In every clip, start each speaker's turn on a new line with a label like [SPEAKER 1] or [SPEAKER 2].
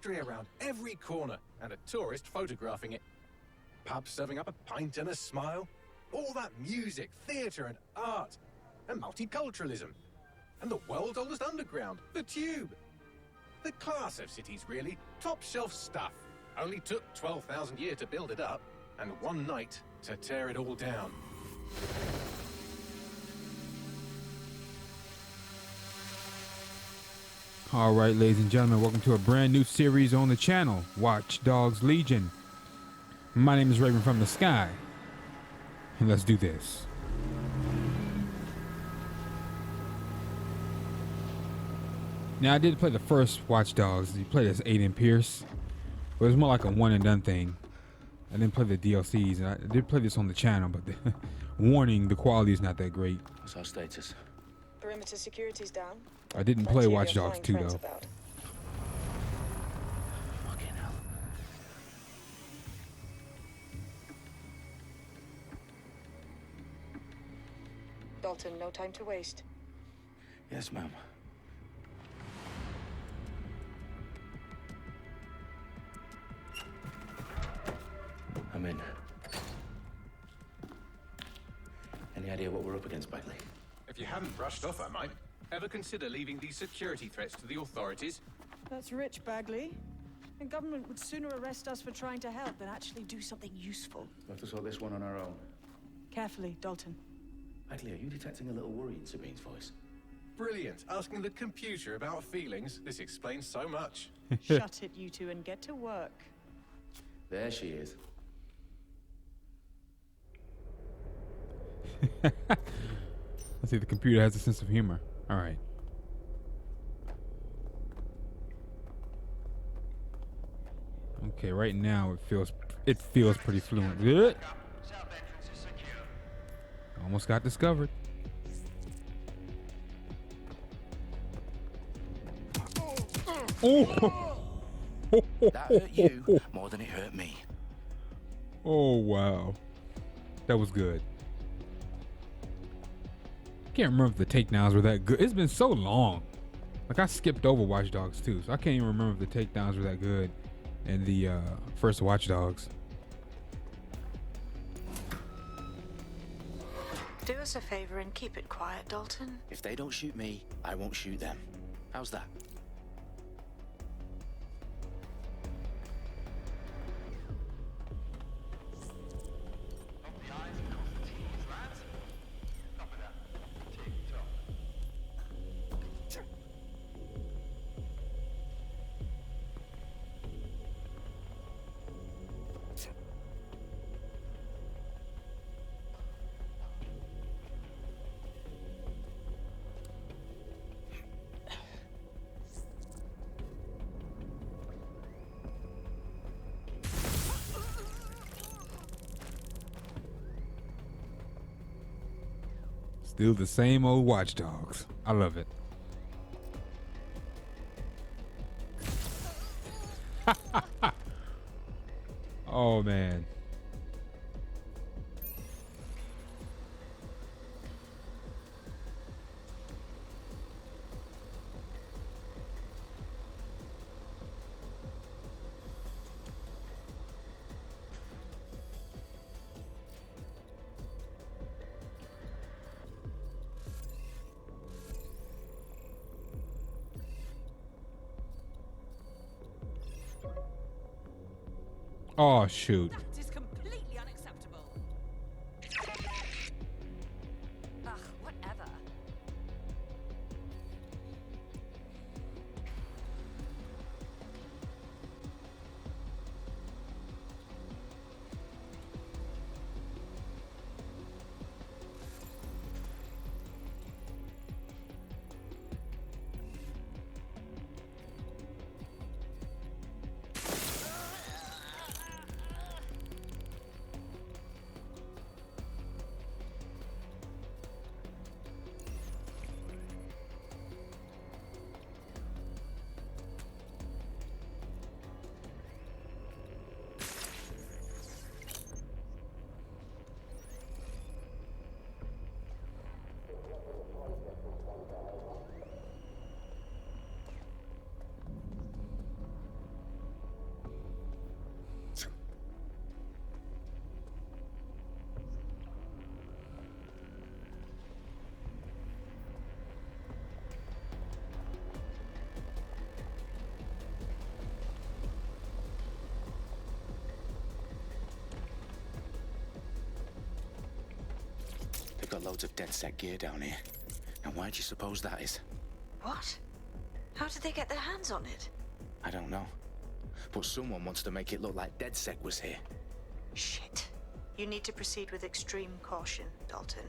[SPEAKER 1] history around every corner and a tourist photographing it. Pubs serving up a pint and a smile. All that music, theatre and art. And multiculturalism. And the world's oldest underground, the Tube. The class of cities, really. Top shelf stuff. Only took 12,000 years to build it up, and one night to tear it all down.
[SPEAKER 2] All right, ladies and gentlemen, welcome to a brand new series on the channel, Watch Dogs Legion. My name is Raven from the Sky, and let's do this. Now, I did play the first Watch Dogs. You played as Aiden Pierce, but it was more like a one and done thing. I didn't play the DLCs, and I did play this on the channel, but warning, the quality is not that great.
[SPEAKER 3] What's our status?
[SPEAKER 4] Perimeter security's down.
[SPEAKER 2] I didn't play Watch Dogs 2 though.
[SPEAKER 3] Fucking hell.
[SPEAKER 4] Dalton, no time to waste.
[SPEAKER 3] Yes, ma'am. I'm in. Any idea what we're up against, Bagley?
[SPEAKER 1] If you haven't brushed off, I might. Ever consider leaving these security threats to the authorities?
[SPEAKER 5] That's rich, Bagley. The government would sooner arrest us for trying to help than actually do something useful.
[SPEAKER 3] We'll have to sort this one on our own.
[SPEAKER 5] Carefully, Dalton.
[SPEAKER 3] Bagley, are you detecting a little worry in Sabine's voice?
[SPEAKER 1] Brilliant. Asking the computer about feelings. This explains so much.
[SPEAKER 5] Shut it, you two, and get to work.
[SPEAKER 3] There she is.
[SPEAKER 2] Let's see, the computer has a sense of humor. All right. Okay, right now it feels pretty fluent. Good. Almost got discovered. Oh!
[SPEAKER 3] That hurt you more than it hurt me.
[SPEAKER 2] Oh wow, that was good. Can't remember if the takedowns were that good. It's been so long. Like, I skipped over Watch Dogs 2, so I can't even remember if the takedowns were that good in the first Watch Dogs.
[SPEAKER 4] Do us a favor and keep it quiet, Dalton.
[SPEAKER 3] If they don't shoot me, I won't shoot them. How's that?
[SPEAKER 2] Still the same old Watch Dogs. I love it. Oh man. Oh shoot.
[SPEAKER 5] That is completely unacceptable.
[SPEAKER 4] Ugh, whatever.
[SPEAKER 3] loads of DedSec gear down here. And why do you suppose that is?
[SPEAKER 4] What? How did they get their hands on it?
[SPEAKER 3] I don't know. But someone wants to make it look like DedSec was here.
[SPEAKER 4] Shit. You need to proceed with extreme caution, Dalton.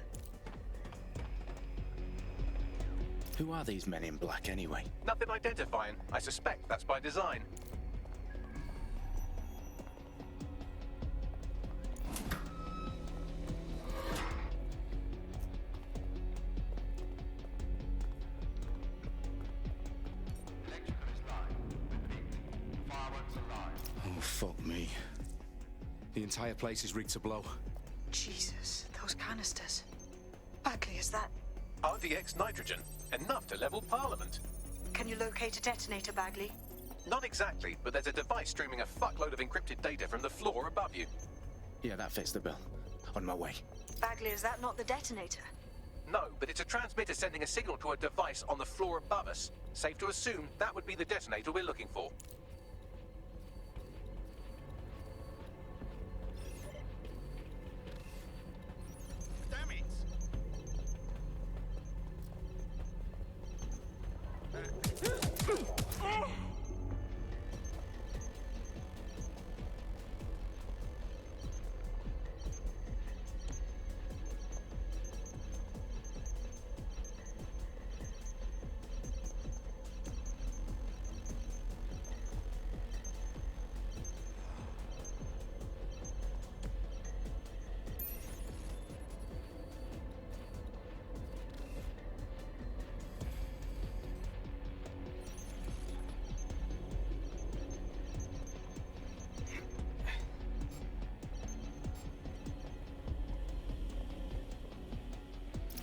[SPEAKER 3] Who are these men in black anyway?
[SPEAKER 1] Nothing identifying. I suspect that's by design.
[SPEAKER 3] Oh, fuck me. The entire place is rigged to blow.
[SPEAKER 4] Jesus, those canisters. Bagley, is that...
[SPEAKER 1] RDX nitrogen. Enough to level Parliament.
[SPEAKER 4] Can you locate a detonator, Bagley?
[SPEAKER 1] Not exactly, but there's a device streaming a fuckload of encrypted data from the floor above you.
[SPEAKER 3] Yeah, that fits the bill. On my way.
[SPEAKER 4] Bagley, is that not the detonator?
[SPEAKER 1] No, but it's a transmitter sending a signal to a device on the floor above us. Safe to assume that would be the detonator we're looking for. Damn it!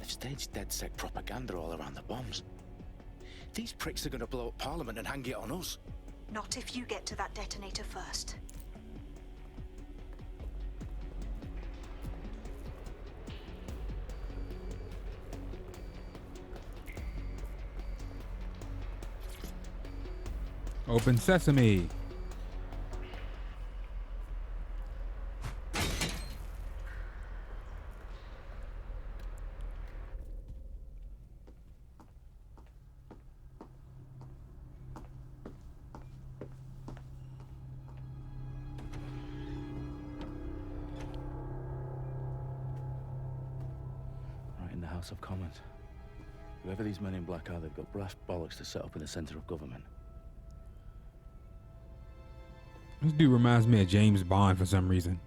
[SPEAKER 3] They've staged DedSec propaganda all around the bombs. These pricks are gonna blow up Parliament and hang it on us.
[SPEAKER 4] Not if you get to that detonator first.
[SPEAKER 2] Open sesame.
[SPEAKER 3] Right in the House of Commons. Whoever these men in black are, they've got brass bollocks to set up in the center of government.
[SPEAKER 2] This dude reminds me of James Bond for some reason.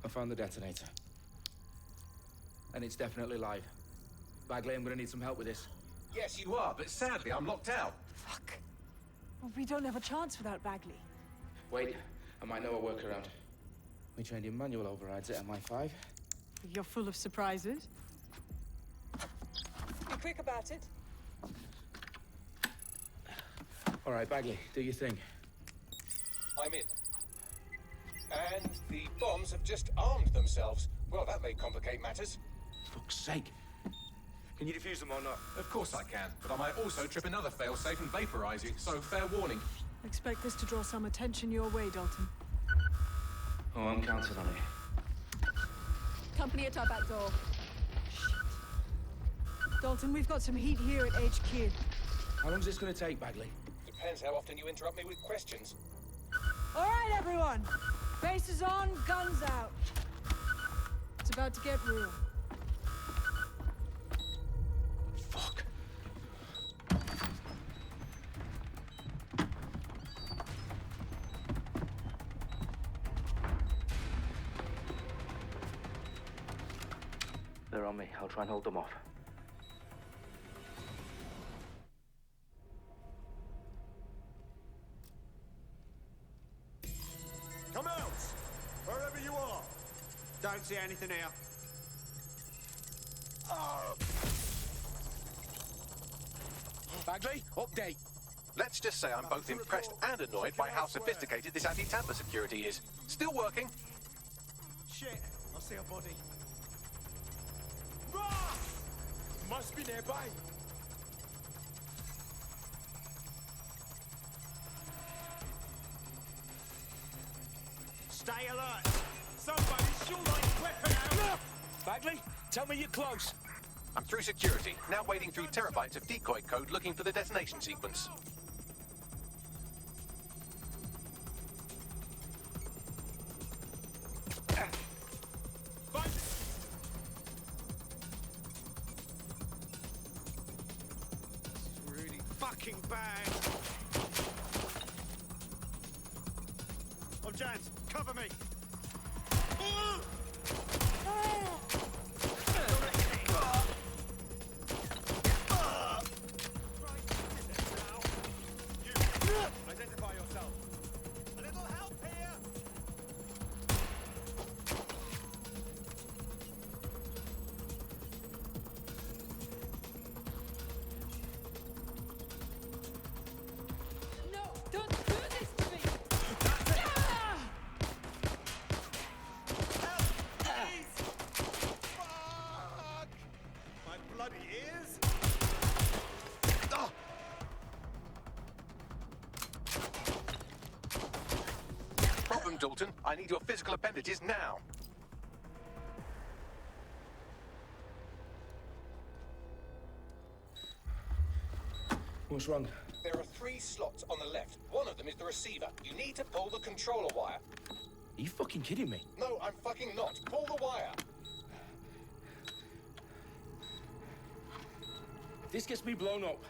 [SPEAKER 6] I found the detonator. And it's definitely live. Bagley, I'm gonna need some help with this.
[SPEAKER 1] Yes, you are, but sadly I'm locked out.
[SPEAKER 5] Fuck. Well, we don't have a chance without Bagley.
[SPEAKER 6] Wait, I might know a workaround. We trained in manual overrides at MI5.
[SPEAKER 5] You're full of surprises. Be quick about it.
[SPEAKER 6] All right, Bagley, do your thing.
[SPEAKER 1] I'm in. And the bombs have just armed themselves. Well, that may complicate matters.
[SPEAKER 3] Fuck's sake.
[SPEAKER 6] Can you defuse them or not?
[SPEAKER 1] Of course I can, but I might also trip another failsafe and vaporize you, so fair warning.
[SPEAKER 5] Expect this to draw some attention your way, Dalton.
[SPEAKER 6] Oh, I'm counting on it.
[SPEAKER 5] Company at our back door. Shit. Dalton, we've got some heat here at HQ.
[SPEAKER 6] How long's this gonna take, Bagley?
[SPEAKER 1] Depends how often you interrupt me with questions.
[SPEAKER 5] All right, everyone. Faces on, guns out. It's about to get real.
[SPEAKER 3] Fuck.
[SPEAKER 6] They're on me. I'll try and hold them off.
[SPEAKER 1] Come
[SPEAKER 7] Don't see anything here.
[SPEAKER 3] Bagley, update.
[SPEAKER 1] Let's just say I'm both impressed and annoyed by how sophisticated this anti-tamper security is. Still working.
[SPEAKER 7] Shit, I see a body. Ross! Must be nearby. Stay alert. Somebody shoot like weapon out.
[SPEAKER 3] Bagley, tell me you're close.
[SPEAKER 1] I'm through security, now wading through terabytes of decoy code looking for the detonation sequence.
[SPEAKER 7] Find it. This is really fucking bad. Oh, Jans, cover me. Identify yourself. A little help here.
[SPEAKER 5] No, don't do this to me!
[SPEAKER 7] Please! Fuck! My bloody ears! Ah!
[SPEAKER 1] Problem, Dalton. I need your physical appendages now.
[SPEAKER 6] What's wrong?
[SPEAKER 1] There are 3 slots on the left. One of them is the receiver. You need to pull the controller wire.
[SPEAKER 6] Are you fucking kidding me?
[SPEAKER 1] No, I'm fucking not. Pull the wire.
[SPEAKER 6] If this gets me blown up,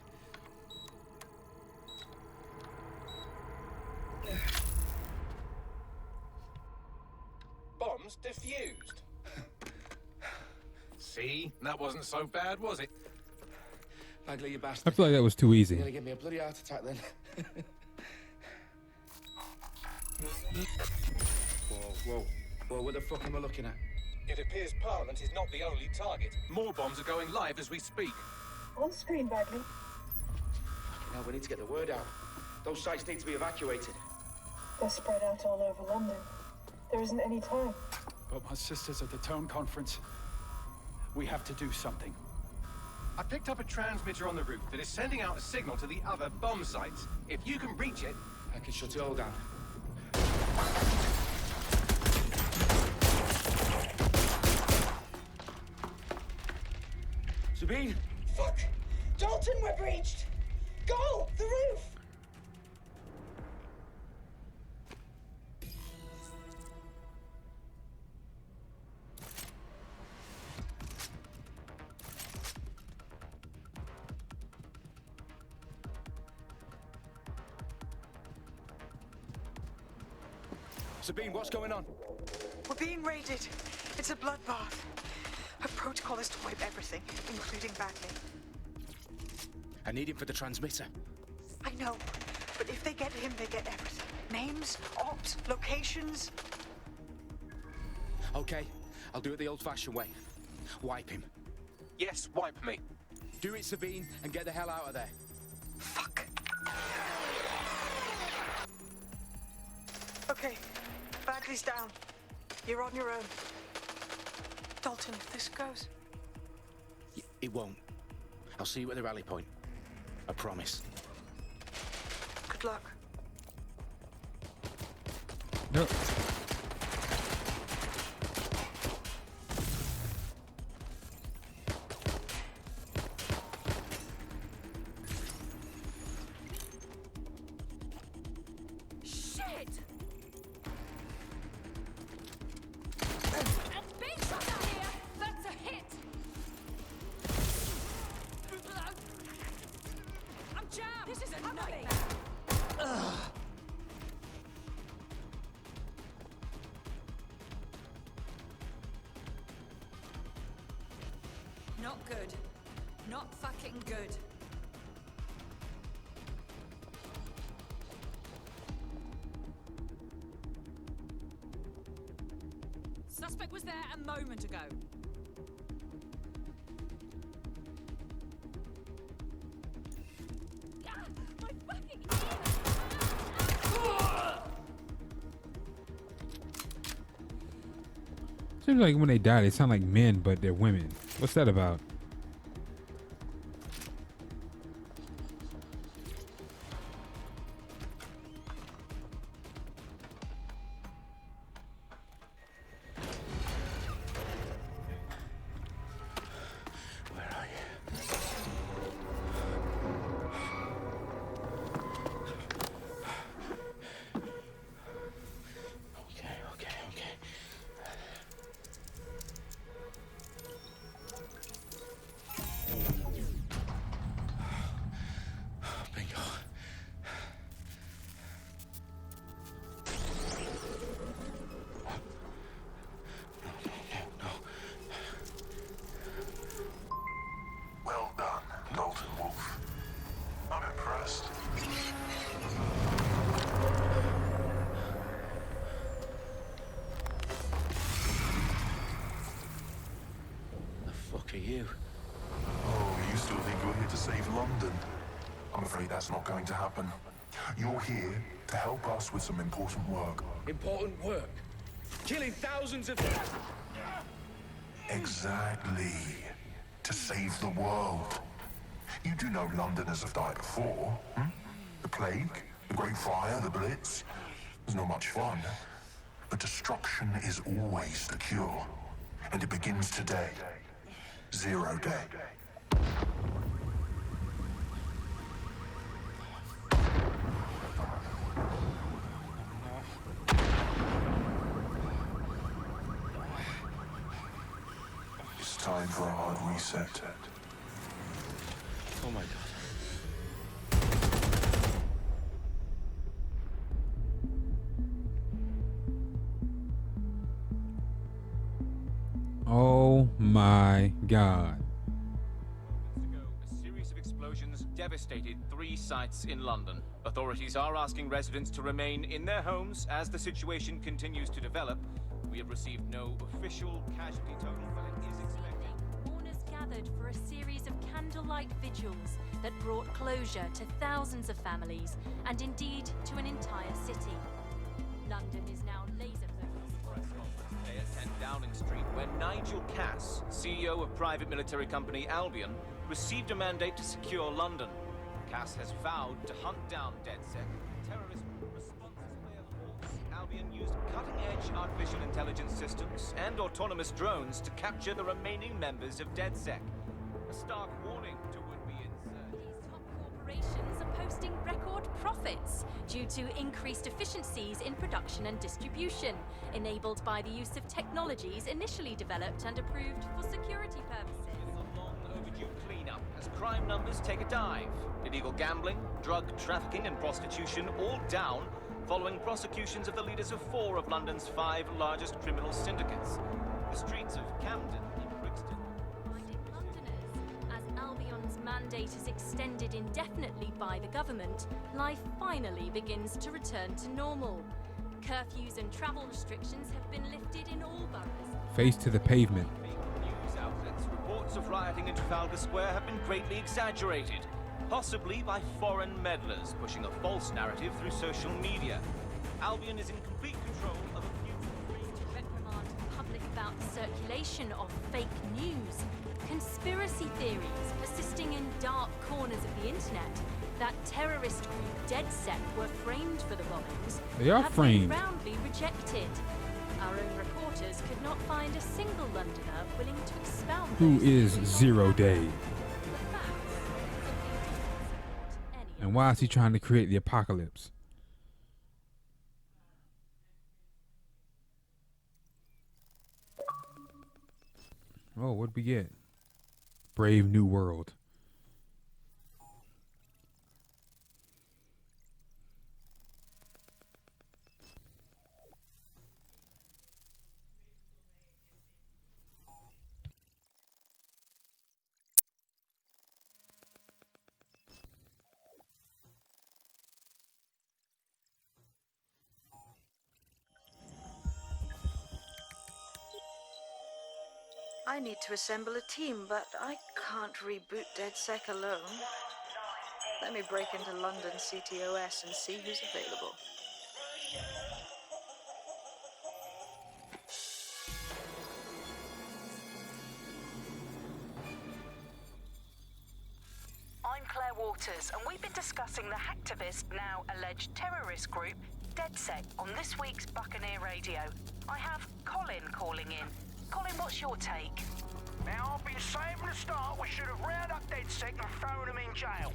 [SPEAKER 1] Bombs defused. See? That wasn't so bad, was it?
[SPEAKER 6] Bagley, you
[SPEAKER 2] I
[SPEAKER 6] bastard.
[SPEAKER 2] feel like that was too
[SPEAKER 6] You're
[SPEAKER 2] easy.
[SPEAKER 6] gonna give me a bloody heart attack then. Whoa, what the fuck am I looking at?
[SPEAKER 1] It appears Parliament is not the only target. More bombs are going live as we speak.
[SPEAKER 8] On screen, Bagley.
[SPEAKER 6] Now we need to get the word out. Those sites need to be evacuated.
[SPEAKER 8] They're spread out all over London. There isn't any time.
[SPEAKER 9] But my sister's at the town conference. We have to do something.
[SPEAKER 1] I picked up a transmitter on the roof that is sending out a signal to the other bomb sites. If you can reach it...
[SPEAKER 6] I can shut it all down. Sabine?
[SPEAKER 8] Fuck! Dalton, we're breached! Go! The roof!
[SPEAKER 6] Sabine, what's going on?
[SPEAKER 4] We're being raided. It's a bloodbath. Her protocol is to wipe everything, including Bagley.
[SPEAKER 3] I need him for the transmitter.
[SPEAKER 4] I know, but if they get him, they get everything. Names, ops, locations.
[SPEAKER 3] Okay, I'll do it the old-fashioned way. Wipe him.
[SPEAKER 1] Yes, wipe me.
[SPEAKER 3] Do it, Sabine, and get the hell out of there.
[SPEAKER 4] Fuck. Okay, Bagley's down. You're on your own. Dalton, if this goes...
[SPEAKER 3] It won't. I'll see you at the rally point. I promise.
[SPEAKER 4] Good luck.
[SPEAKER 2] No.
[SPEAKER 5] Shit! And big shot out here! That's a hit! I'm jammed! This is a nightmare! Not good. Not fucking good. suspect was there a moment ago. Ah, my fucking
[SPEAKER 2] Seems like when they die, they sound like men, but they're women. What's that about?
[SPEAKER 10] Well done, Dalton Wolf. I'm impressed.
[SPEAKER 3] The fuck are you?
[SPEAKER 10] Oh, you still think you're here to save London? I'm afraid that's not going to happen. You're here to help us with some important work.
[SPEAKER 6] Important work. Killing thousands of...
[SPEAKER 10] Exactly. To save the world. You do know Londoners have died before, hmm? The Plague, the Great Fire, the Blitz. It's not much fun. But destruction is always the cure. And it begins today. 0 day. It's time for a hard reset.
[SPEAKER 3] Oh my god.
[SPEAKER 2] Oh my god.
[SPEAKER 7] A series of explosions devastated 3 sites in London. Authorities are asking residents to remain in their homes as the situation continues to develop. We have received no official casualty total, but it is expected.
[SPEAKER 11] Mourners gathered for a series of candlelight vigils that brought closure to thousands of families and indeed to an entire city. London is now laser focused.
[SPEAKER 7] Press conference today at 10 Downing Street, where Nigel Cass, CEO of private military company Albion, received a mandate to secure London. Cass has vowed to hunt down DedSec, terrorist responses by a force. Albion used cutting-edge artificial intelligence systems and autonomous drones to capture the remaining members of DedSec. A stark warning to would-be insurgents.
[SPEAKER 11] These top corporations are posting record profits due to increased efficiencies in production and distribution, enabled by the use of technologies initially developed and approved for security purposes.
[SPEAKER 7] A long overdue cleanup as crime numbers take a dive. Illegal gambling, drug trafficking and prostitution all down following prosecutions of the leaders of 4 of London's 5 largest criminal syndicates. The streets of Camden and Brixton.
[SPEAKER 11] Reminding Londoners, as Albion's mandate is extended indefinitely by the government, life finally begins to return to normal. Curfews and travel restrictions have been lifted in all boroughs.
[SPEAKER 2] Face to the pavement.
[SPEAKER 7] News outlets, reports of rioting in Trafalgar Square have been greatly exaggerated, possibly by foreign meddlers pushing a false narrative through social media. Albion is in complete control of a few...
[SPEAKER 11] To reprimand the public about the circulation of fake news, conspiracy theories persisting in dark corners of the internet, that terrorist group DedSec were framed for the bombings,
[SPEAKER 2] They are
[SPEAKER 11] have
[SPEAKER 2] framed.
[SPEAKER 11] been roundly rejected. Our own reporters could not find a single Londoner willing to expound
[SPEAKER 2] Who
[SPEAKER 11] those
[SPEAKER 2] is
[SPEAKER 11] theories.
[SPEAKER 2] 0 day?
[SPEAKER 11] The facts simply do not support any
[SPEAKER 2] And
[SPEAKER 11] of
[SPEAKER 2] why is he trying to create the apocalypse? Oh, what'd we get? Brave New World.
[SPEAKER 4] I need to assemble a team, but I can't reboot DedSec alone. Let me break into London CTOS and see who's available.
[SPEAKER 12] I'm Claire Waters, and we've been discussing the hacktivist, now alleged terrorist group, DedSec, on this week's Buccaneer Radio. I have Colin calling in. Colin, what's your take?
[SPEAKER 13] Now, I've been saying from the start we should have rounded up DedSec and thrown them in jail.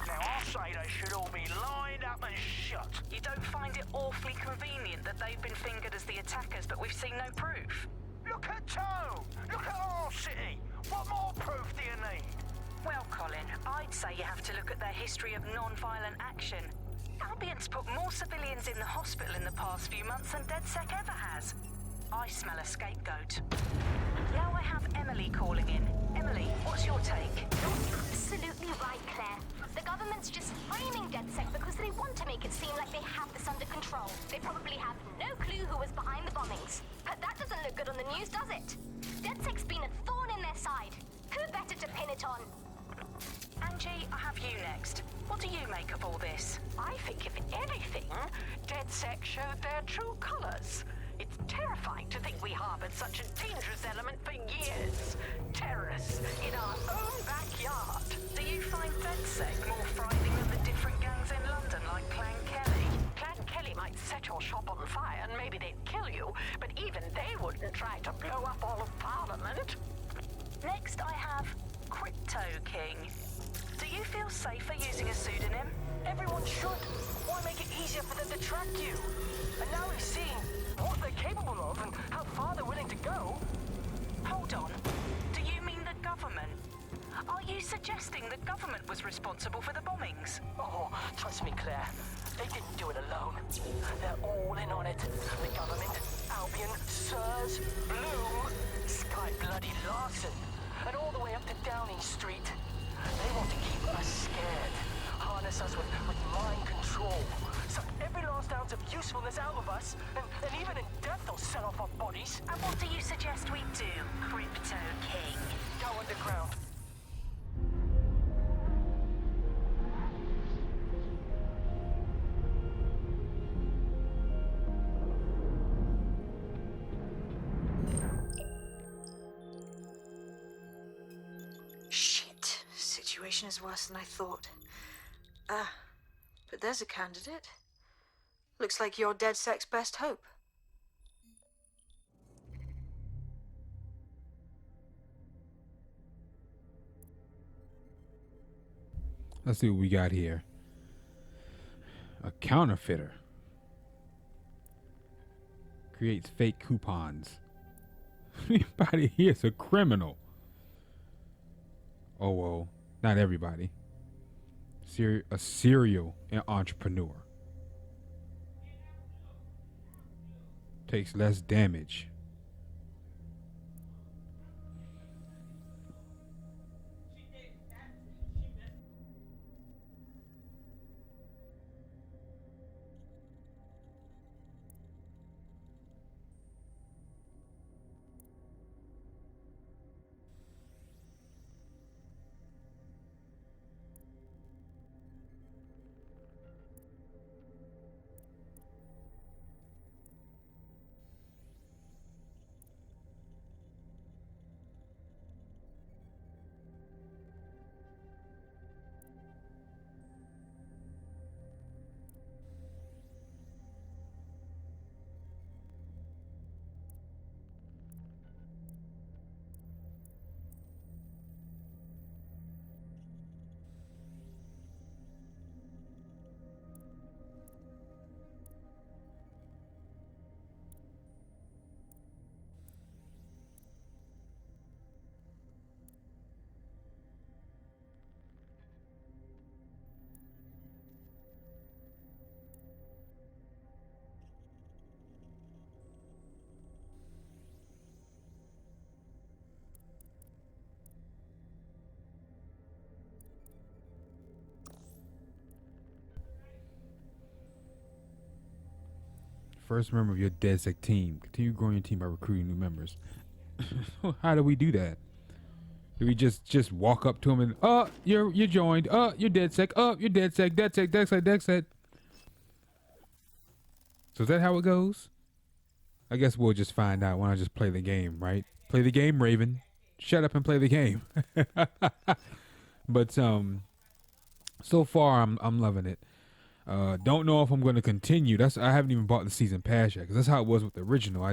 [SPEAKER 13] Now, I say they should all be lined up and shot.
[SPEAKER 12] You don't find it awfully convenient that they've been fingered as the attackers, but we've seen no proof?
[SPEAKER 13] Look at Tone! Look at our city! What more proof do you need?
[SPEAKER 12] Well, Colin, I'd say you have to look at their history of non-violent action. Albion's put more civilians in the hospital in the past few months than DedSec ever has. I smell a scapegoat. Now I have Emily calling in. Emily, what's your take?
[SPEAKER 14] You're absolutely right, Claire. The government's just framing DedSec because they want to make it seem like they have this under control. They probably have no clue who was behind the bombings. But that doesn't look good on the news, does it? DedSec's been a thorn in their side. Who better to pin it on?
[SPEAKER 12] Angie, I have you next. What do you make of all this?
[SPEAKER 15] I think, if anything, DedSec showed their true colors. It's terrifying to think we harbored such a dangerous element for years. Terrorists in our own backyard.
[SPEAKER 12] Do you find DedSec more frightening than the different gangs in London, like Clan Kelly?
[SPEAKER 15] Clan Kelly might set your shop on fire and maybe they'd kill you, but even they wouldn't try to blow up all of Parliament.
[SPEAKER 12] Next, I have Crypto King. Do you feel safer using a pseudonym?
[SPEAKER 13] Everyone should. Why make it easier for them to track you? And now we've seen what they're capable of and how far they're willing to go.
[SPEAKER 12] Hold on. Do you mean the government? Are you suggesting the government was responsible for the bombings?
[SPEAKER 13] Oh, trust me, Claire. They didn't do it alone. They're all in on it. The government, Albion, Sirs, Bloom, Sky Bloody Larson, and all the way up to Downing Street. They want to keep us scared, harness us with mind control, suck every last ounce of usefulness out of us, and even in death they'll sell off our bodies.
[SPEAKER 12] And what do you suggest we do, Crypto King?
[SPEAKER 13] Go underground.
[SPEAKER 4] Shit. Situation is worse than I thought. But there's a candidate. Looks like you're DedSec's best hope.
[SPEAKER 2] Let's see what we got here. A counterfeiter. Creates fake coupons. Everybody here is a criminal. Oh, well, not everybody. A serial entrepreneur. Takes less damage. First member of your DedSec team. Continue growing your team by recruiting new members. How do we do that? Do we just walk up to him and you're joined, you're DedSec, you're DedSec. So is that how it goes? I guess we'll just find out when I just play the game, right? Play the game, Raven. Shut up and play the game. But so far I'm loving it. Don't know if I'm going to continue. I haven't even bought the season pass yet, because that's how it was with the original.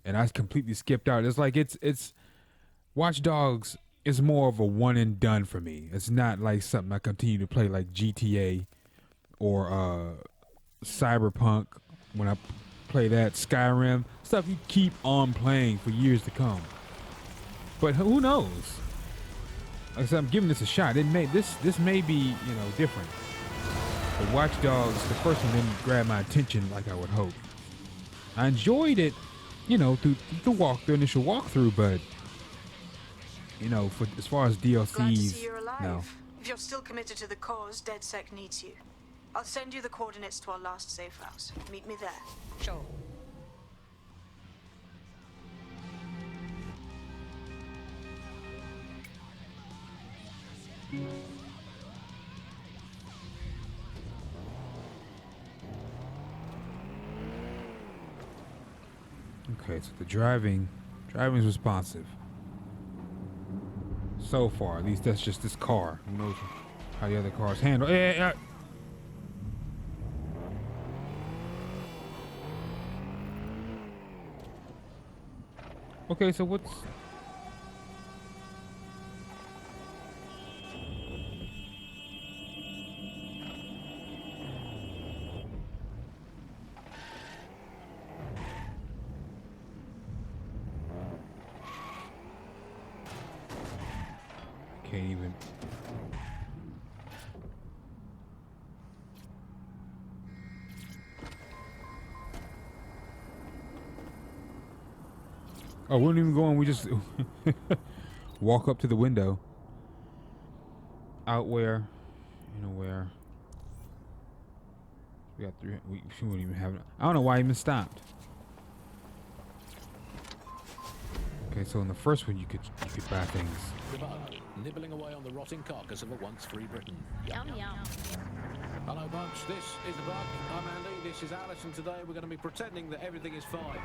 [SPEAKER 2] And I completely skipped out. It's like it's Watch Dogs is more of a one and done for me. It's not like something I continue to play like GTA or Cyberpunk when I play that, Skyrim, stuff you keep on playing for years to come. But who knows? Like I said, I'm giving this a shot. This may be, different. But Watch Dogs, the first one didn't grab my attention like I would hope. I enjoyed it, through the initial walkthrough, but for as far as DLCs,
[SPEAKER 4] Glad to see you're alive.
[SPEAKER 2] no.
[SPEAKER 4] If you're still committed to the cause, DedSec needs you. I'll send you the coordinates to our last safe house. Meet me there.
[SPEAKER 12] Sure.
[SPEAKER 2] Okay, so the driving is responsive. So far, at least that's just this car. Who knows how the other cars handle? Yeah. Okay, so what's... Can't even... Oh, we don't even go in. We just walk up to the window. Out where? Where? We got three. We wouldn't even have it. I don't know why I even stopped. Okay, so in the first one you could buy things.
[SPEAKER 16] Nibbling away on the rotting carcass of a once free Britain.
[SPEAKER 11] Yum yum.
[SPEAKER 16] Hello, bunch. This is the Bug. I'm Andy. This is Alice, and today we're going to be pretending that everything is fine.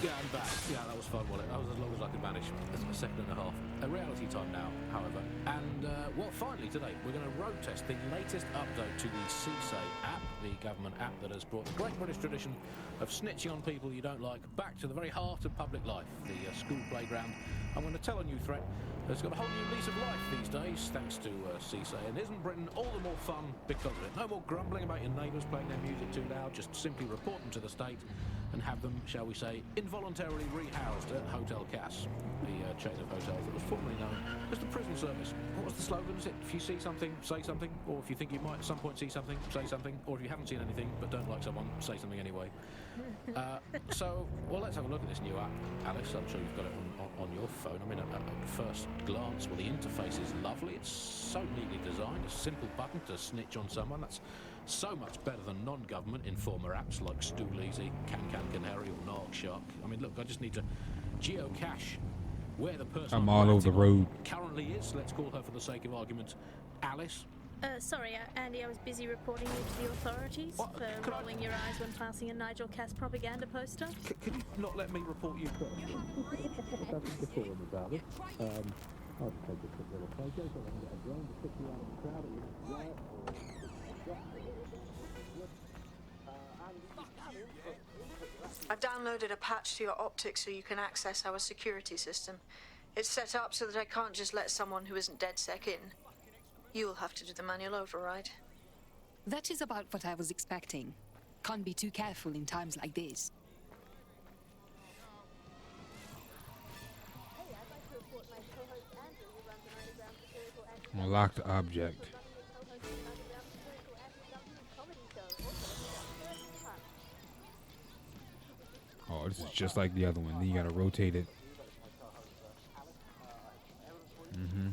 [SPEAKER 16] Yeah, I'm back. Yeah, that was fun, wasn't it? That was as long as I could manage. That's a second and a half. A reality time now, however. And, finally today, we're going to road test the latest update to the CSA app, the government app that has brought the great British tradition of snitching on people you don't like back to the very heart of public life, the school playground. I'm going to tell a new threat that's got a whole new lease of life these days, thanks to CSA. And isn't Britain all the more fun because of it? No more grumbling about your neighbours playing their music too loud. Just simply report them to the state and have them, shall we say, involuntarily rehoused at Hotel Cass, the chain of hotels that was formerly known as the prison service. What was the slogan? Is it, if you see something, say something? Or if you think you might at some point see something, say something? Or if you haven't seen anything but don't like someone, say something anyway. Let's have a look at this new app. Alice, I'm sure you've got it on your phone. I mean, at first glance, well, the interface is lovely. It's so neatly designed. A simple button to snitch on someone. That's so much better than non-government informer apps like Stool Easy, Can Canary, or Narc Shark. I mean, look, I just need to geocache where the person
[SPEAKER 2] I'm all over the road.
[SPEAKER 16] Currently is. Let's call her, for the sake of argument, Alice.
[SPEAKER 11] Sorry, Andy, I was busy reporting you to the authorities for rolling your eyes when passing a Nigel Cass propaganda poster.
[SPEAKER 16] Can you not let me report you first? That's the forum about it. I'll just take a quick little photo so I can get a drone to pick you out of the crowd at
[SPEAKER 4] I've downloaded a patch to your optics so you can access our security system. It's set up so that I can't just let someone who isn't DedSec in. You'll have to do the manual override.
[SPEAKER 17] That is about what I was expecting. Can't be too careful in times like this.
[SPEAKER 2] A locked object. Oh, this is just like the other one. Then you gotta rotate it. Mm-hmm.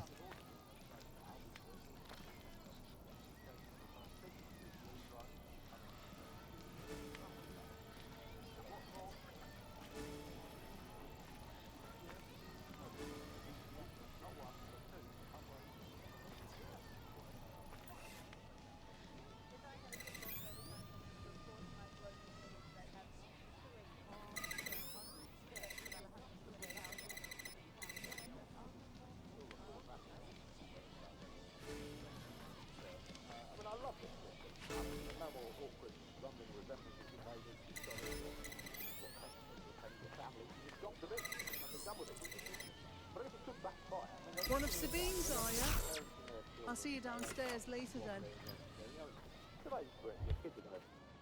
[SPEAKER 5] One of Sabine's, are you? I'll see you downstairs later then.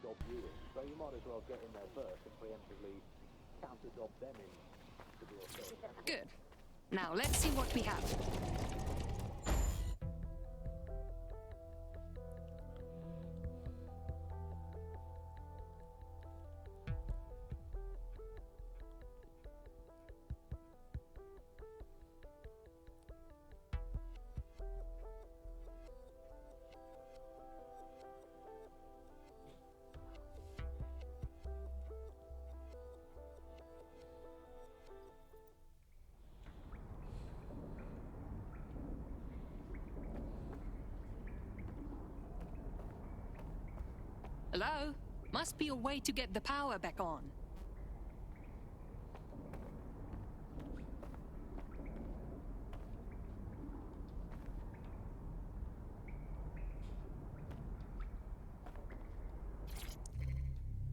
[SPEAKER 16] Job you in, so you might as well get in there first and preemptively counter-job them in to do a thing.
[SPEAKER 17] Good. Now let's see what we have. Hello? Must be a way to get the power back on.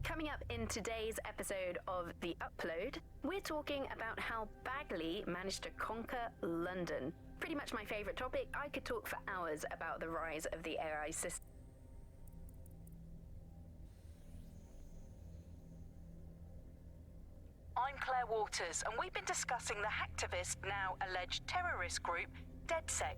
[SPEAKER 12] Coming up in today's episode of The Upload, we're talking about how Bagley managed to conquer London. Pretty much my favourite topic. I could talk for hours about the rise of the AI system.
[SPEAKER 15] I'm Claire Waters, and we've been discussing the hacktivist, now alleged terrorist group, DedSec.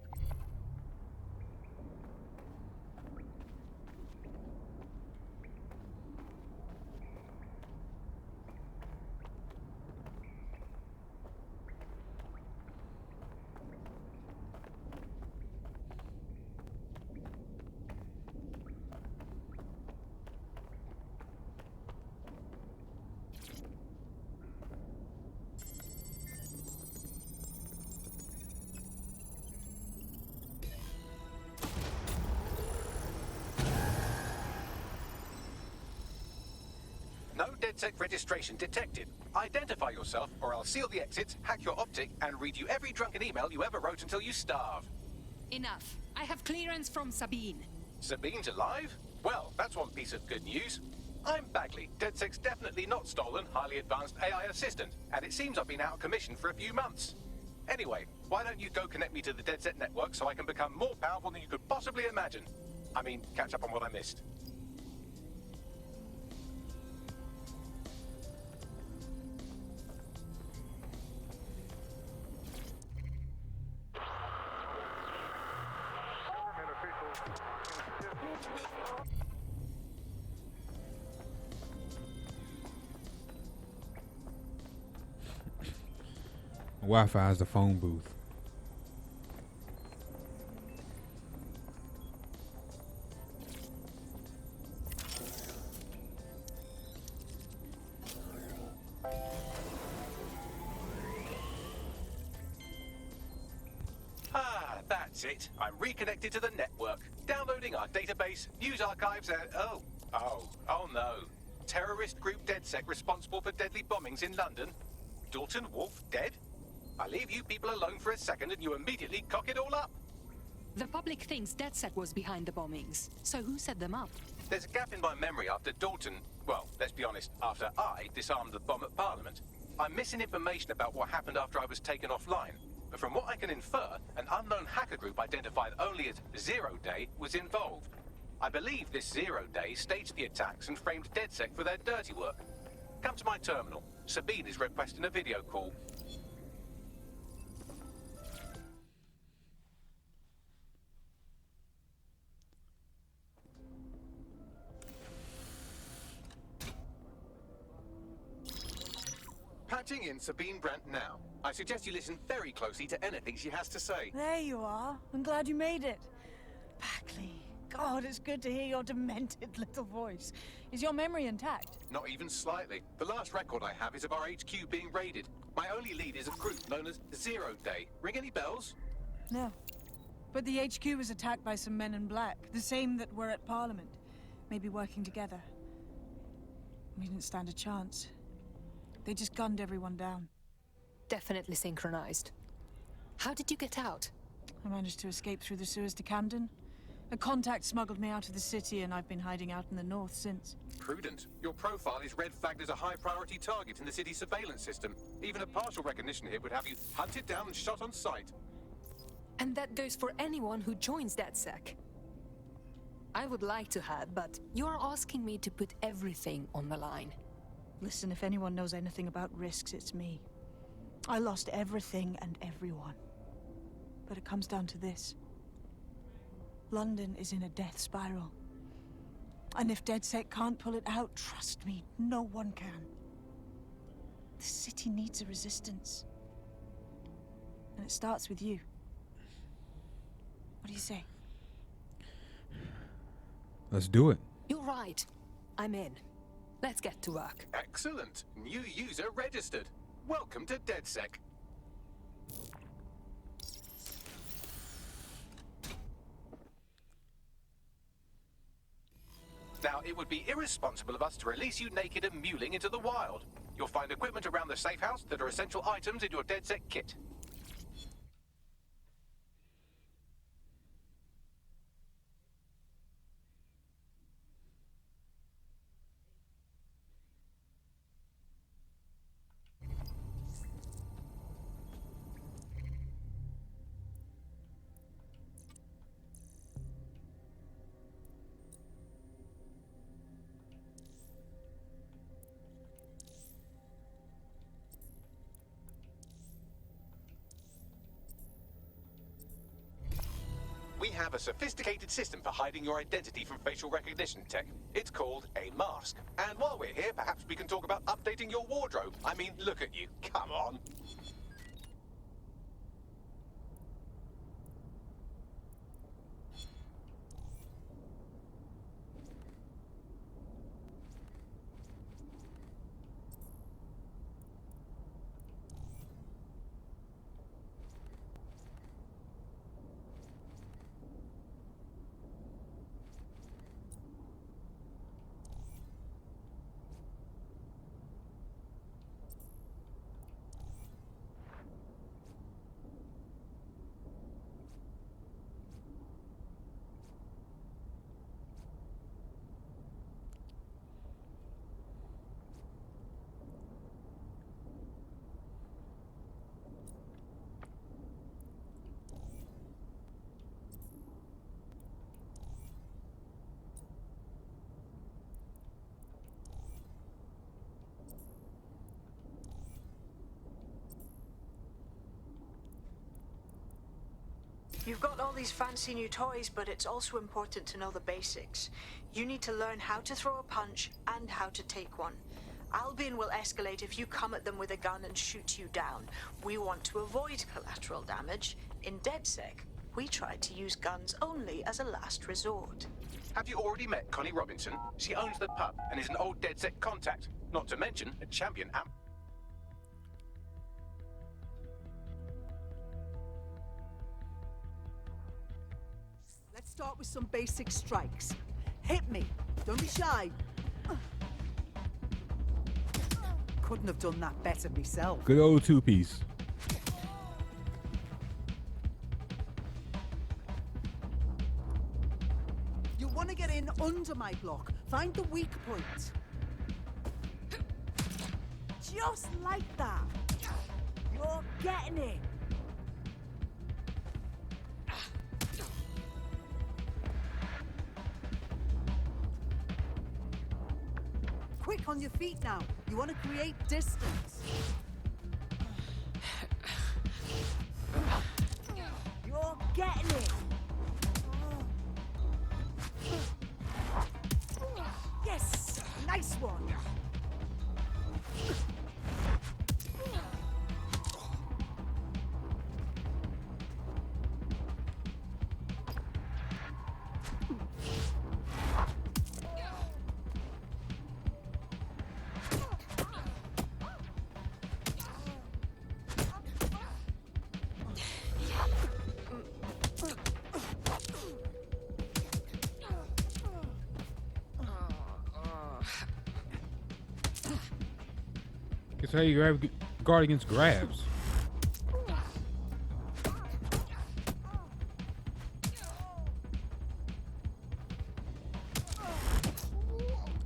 [SPEAKER 1] No DedSec registration detected. Identify yourself, or I'll seal the exits, hack your optic, and read you every drunken email you ever wrote until you starve.
[SPEAKER 17] Enough. I have clearance from Sabine.
[SPEAKER 1] Sabine's alive? Well, that's one piece of good news. I'm Bagley, DedSec's definitely not stolen, highly advanced AI assistant, and it seems I've been out of commission for a few months. Anyway, why don't you go connect me to the DedSec network so I can become more powerful than you could possibly imagine? I mean, catch up on what I missed.
[SPEAKER 2] Wi-Fi is the phone booth.
[SPEAKER 1] Ah, that's it. I'm reconnected to the network. Downloading our database, news archives, and... Oh no. Terrorist group DedSec responsible for deadly bombings in London? Dalton Wolf dead? I leave you people alone for a second and you immediately cock it all up.
[SPEAKER 17] The public thinks DedSec was behind the bombings. So who set them up?
[SPEAKER 1] There's a gap in my memory after Dalton, well, let's be honest, after I disarmed the bomb at Parliament. I'm missing information about what happened after I was taken offline. But from what I can infer, an unknown hacker group identified only as Zero Day was involved. I believe this 0 Day staged the attacks and framed DedSec for their dirty work. Come to my terminal. Sabine is requesting a video call. Patching in Sabine Brandt now. I suggest you listen very closely to anything she has to say.
[SPEAKER 5] There you are. I'm glad you made it. Bagley. God, it's good to hear your demented little voice. Is your memory intact?
[SPEAKER 1] Not even slightly. The last record I have is of our HQ being raided. My only lead is a group known as 0 Day. Ring any bells?
[SPEAKER 5] No. But the HQ was attacked by some men in black, the same that were at Parliament. Maybe working together. We didn't stand a chance. They just gunned everyone down.
[SPEAKER 17] Definitely synchronized. How did you get out?
[SPEAKER 5] I managed to escape through the sewers to Camden. A contact smuggled me out of the city, and I've been hiding out in the north since.
[SPEAKER 1] Prudent. Your profile is red flagged as a high-priority target in the city's surveillance system. Even a partial recognition hit would have you hunted down and shot on sight.
[SPEAKER 17] And that goes for anyone who joins DedSec. I would like to have, but you are asking me to put everything on the line.
[SPEAKER 5] Listen, if anyone knows anything about risks, it's me. I lost everything and everyone. But it comes down to this. London is in a death spiral. And if DedSec can't pull it out, trust me, no one can. The city needs a resistance. And it starts with you. What do you say?
[SPEAKER 2] Let's do it.
[SPEAKER 17] You're right. I'm in. Let's get to work.
[SPEAKER 1] Excellent. New user registered. Welcome to DedSec. Now, it would be irresponsible of us to release you naked and mewling into the wild. You'll find equipment around the safe house that are essential items in your DedSec kit. We have a sophisticated system for hiding your identity from facial recognition tech. It's called a mask. And while we're here, perhaps we can talk about updating your wardrobe. I mean, look at you. Come on.
[SPEAKER 4] You've got all these fancy new toys, but it's also important to know the basics. You need to learn how to throw a punch and how to take one. Albion will escalate if you come at them with a gun and shoot you down. We want to avoid collateral damage. In DedSec, we try to use guns only as a last resort.
[SPEAKER 1] Have you already met Connie Robinson? She owns the pub and is an old DedSec contact. Not to mention a champion amp.
[SPEAKER 18] Let's start with some basic strikes. Hit me. Don't be shy. Couldn't have done that better myself.
[SPEAKER 2] Good old two-piece.
[SPEAKER 18] You want to get in under my block. Find the weak point. Just like that. You're getting it. Quick on your feet now. You want to create distance. You're getting it. Yes, nice one.
[SPEAKER 2] Guess how you guard against grabs.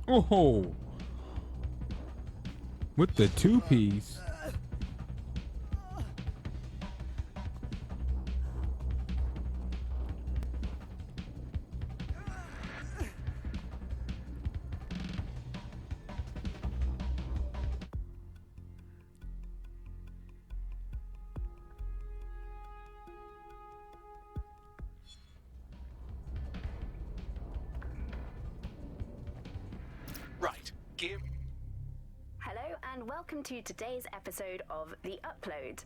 [SPEAKER 2] Oh, with the two-piece.
[SPEAKER 1] Right, give.
[SPEAKER 19] Hello and welcome to today's episode of The Upload.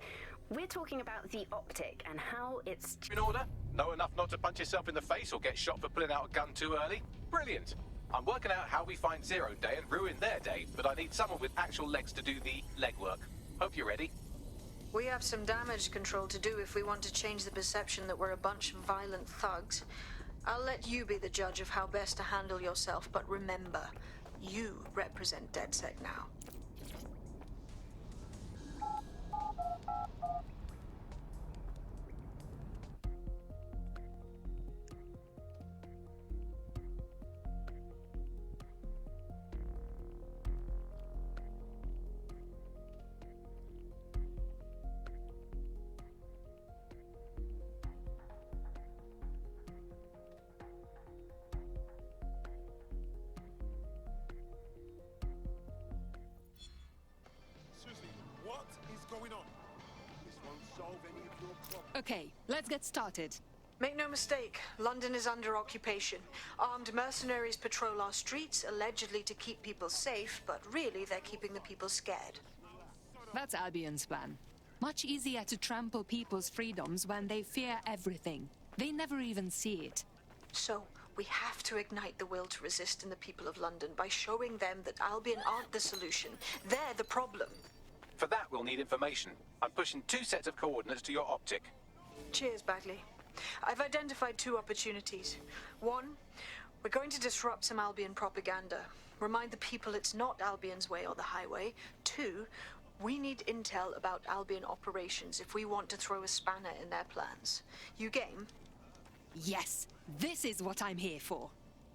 [SPEAKER 19] We're talking about the optic and how it's...
[SPEAKER 1] In order? Know enough not to punch yourself in the face or get shot for pulling out a gun too early? Brilliant. I'm working out how we find Zero Day and ruin their day, but I need someone with actual legs to do the legwork. Hope you're ready.
[SPEAKER 4] We have some damage control to do if we want to change the perception that we're a bunch of violent thugs. I'll let you be the judge of how best to handle yourself, but remember, you represent DedSec now.
[SPEAKER 17] Okay, let's get started.
[SPEAKER 4] Make no mistake, London is under occupation. Armed mercenaries patrol our streets, allegedly to keep people safe, but really they're keeping the people scared.
[SPEAKER 17] That's Albion's plan. Much easier to trample people's freedoms when they fear everything. They never even see it.
[SPEAKER 4] So, we have to ignite the will to resist in the people of London by showing them that Albion aren't the solution. They're the problem.
[SPEAKER 1] For that, we'll need information. I'm pushing 2 sets of coordinates to your optic.
[SPEAKER 4] Cheers, Bagley. I've identified 2 opportunities. 1, we're going to disrupt some Albion propaganda. Remind the people it's not Albion's way or the highway. 2, we need intel about Albion operations if we want to throw a spanner in their plans. You game?
[SPEAKER 17] Yes, this is what I'm here for.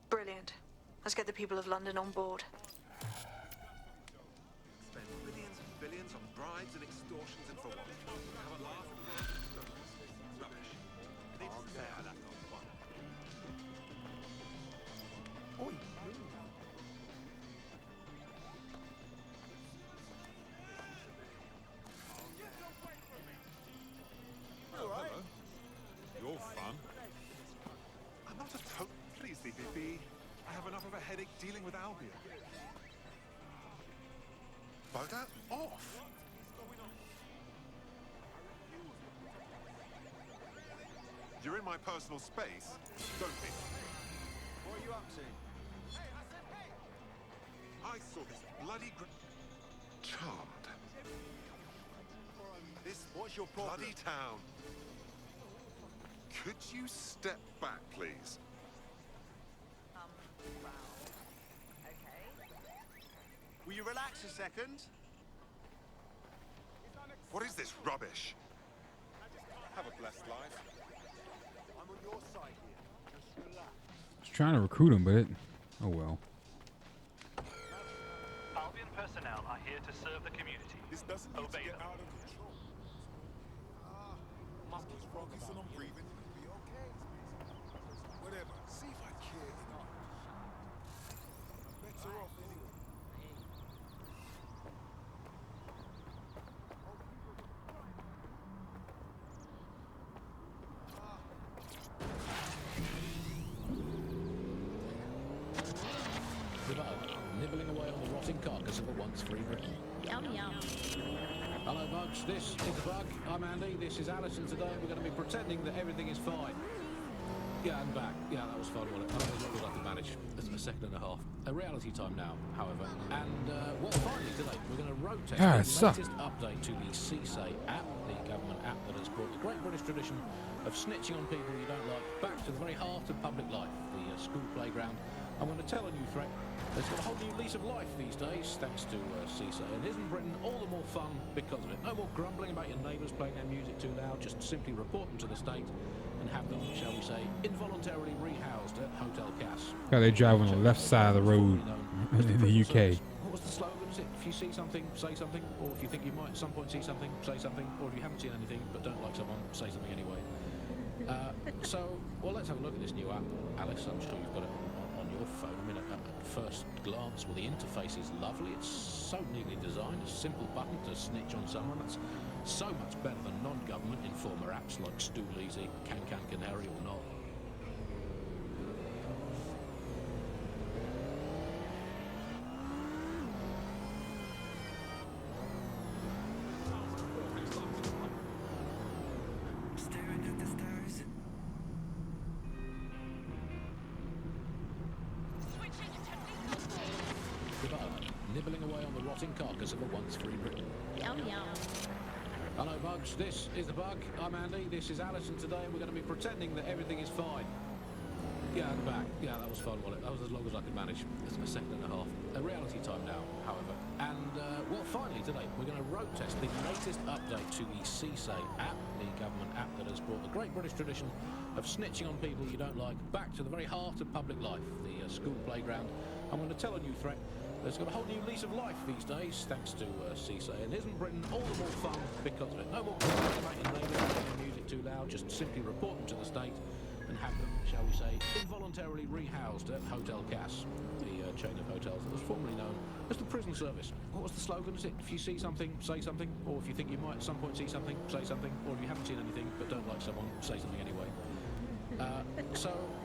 [SPEAKER 4] Brilliant. Let's get the people of London on board.
[SPEAKER 20] Spend millions and billions on bribes and extortions and for what? Have a laugh at the rubbish. That's not fun. Oi.
[SPEAKER 21] You're fun.
[SPEAKER 20] I'm not a Please, DPP. I have enough of a headache dealing with Albion. Bugger off! You're in my personal space. Don't be. What are you up to? Hey, I said hey! I saw this bloody Charmed. This
[SPEAKER 21] What's your problem?
[SPEAKER 20] bloody town. Could you step back, please?
[SPEAKER 8] Wow. Okay. Will you relax a second?
[SPEAKER 20] What is this rubbish? Have a blessed life.
[SPEAKER 8] I'm on your side here. Just relax.
[SPEAKER 2] Just trying to recruit him, but oh well.
[SPEAKER 22] Albion personnel are here to serve the community.
[SPEAKER 21] This doesn't need
[SPEAKER 22] Obey
[SPEAKER 21] to get
[SPEAKER 22] them.
[SPEAKER 21] out of control. Just keep focusing on breathing. It'll be okay. Whatever. See if I care enough. Better off anyway.
[SPEAKER 16] Nibbling away on the rotting carcass of a once free Britain.
[SPEAKER 11] Yum yum.
[SPEAKER 16] Hello, Bugs. This is Bug. I'm Andy. This is Alison. Today we're going to be pretending that everything is fine. Yeah, and back. Yeah, that was fun, wasn't it? I don't know what I can manage. It's a second and a half. A reality time now, however. And, well, finally today, we're going to rotate the latest update to the CSA app, the government app that has brought the great British tradition of snitching on people you don't like back to the very heart of public life, the school playground. I'm going to tell a new threat that's got a whole new lease of life these days, thanks to CSA. And isn't Britain all the more fun because of it? No more grumbling about your neighbours playing their music too loud, just simply report them to the state and have them, shall we say, involuntarily rehoused at Hotel Cass.
[SPEAKER 2] Yeah, they drive on the left side of the road. in the UK.
[SPEAKER 16] What was the slogan? Is it, if you see something, say something, or if you think you might at some point see something, say something, or if you haven't seen anything but don't like someone, say something anyway. Well, let's have a look at this new app, Alice. I'm sure you've got it on your phone. I mean, at first glance, well, the interface is lovely. It's so neatly designed. A simple button to snitch on someone. That's so much better than non-government informer apps like Stool Easy, Can Canary, or not. Nibbling away on the rotting carcass of a once free Britain.
[SPEAKER 11] Yum yum.
[SPEAKER 16] Hello, Bugs. This is the Bug. I'm Andy. This is Alice, and today we're going to be pretending that everything is fine. Yeah, I'm back. Yeah, that was fun, wasn't it? That was as long as I could manage. It's a second and a half. A reality time now, however. And, well, finally today, we're going to road test the latest update to the CSA app, the government app that has brought the great British tradition of snitching on people you don't like back to the very heart of public life, the school playground. I'm going to tell a new threat that's got a whole new lease of life these days, thanks to CSA, and isn't Britain all the more fun because of it? No more animated neighbours playing music too loud, just simply report them to the state and have them, shall we say, involuntarily rehoused at Hotel Cass, the chain of hotels that was formerly known as the prison service. What was the slogan? Is it, if you see something, say something, or if you think you might at some point see something, say something, or if you haven't seen anything but don't like someone, say something anyway.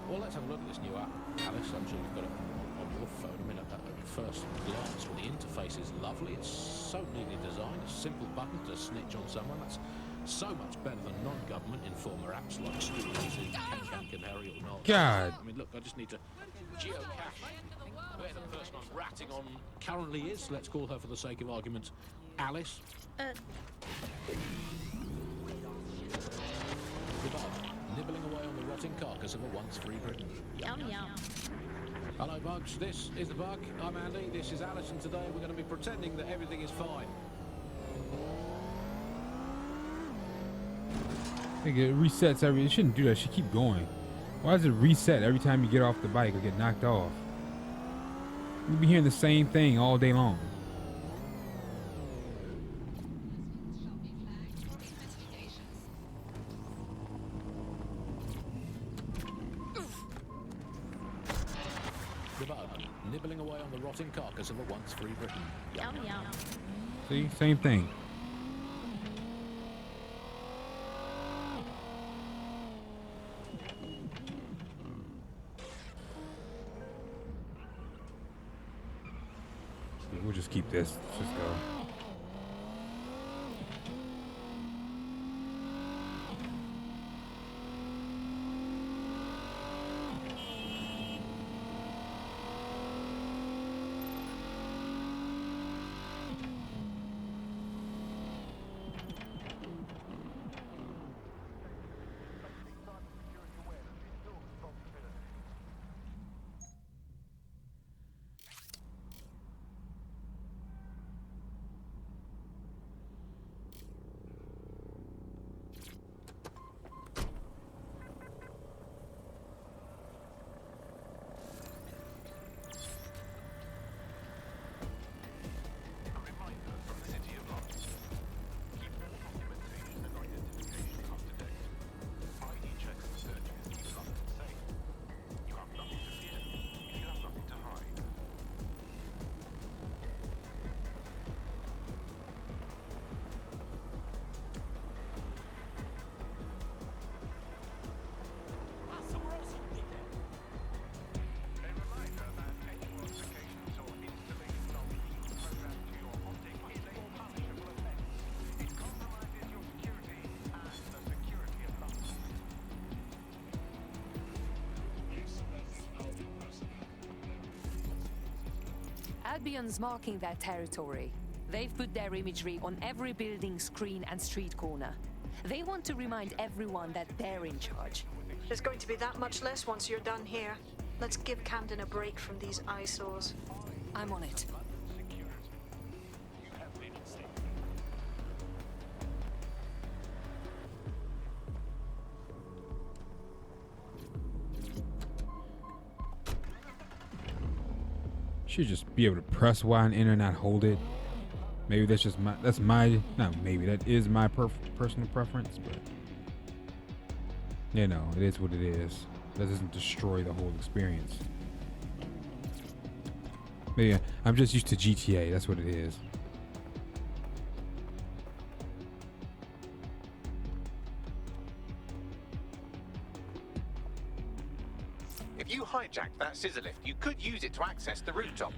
[SPEAKER 16] Well, let's have a look at this new app, Alice. I'm sure you've got it on your phone. I mean, at first glance, well, the interface is lovely. It's so neatly designed. A simple button to snitch on someone. That's so much better than non-government informer apps like Stool Easy, Can Canary, or not.
[SPEAKER 2] God.
[SPEAKER 16] I mean, look, I just need to geocache where the person I'm ratting on currently is. Let's call her, for the sake of argument, Alice. Nibbling away on the rotting carcass of a once free Britain.
[SPEAKER 11] Yum yum.
[SPEAKER 16] Hello, Bugs. This is the Bug. I'm Andy. This is Alice, and today we're going to be pretending that everything is fine.
[SPEAKER 2] I think it resets every. It shouldn't do that. It should keep going. Why does it reset every time you get off the bike or get knocked off? You'll be hearing the same thing all day long.
[SPEAKER 16] The Bug, nibbling away on the rotting carcass of a once free Britain.
[SPEAKER 11] Yum yum.
[SPEAKER 2] See, same thing. We'll just keep this. Let's just go.
[SPEAKER 17] Albion's marking their territory. They've put their imagery on every building, screen and street corner. They want to remind everyone that they're in charge.
[SPEAKER 4] There's going to be that much less once you're done here. Let's give Camden a break from these eyesores.
[SPEAKER 17] I'm on it.
[SPEAKER 2] should just be able to press Y and enter, not hold it. Maybe that's just my, that is my personal preference, but you know, it is what it is. That doesn't destroy the whole experience. But yeah, I'm just used to GTA, that's what it is.
[SPEAKER 1] If you hijacked that scissor lift, you could use it to access the rooftop.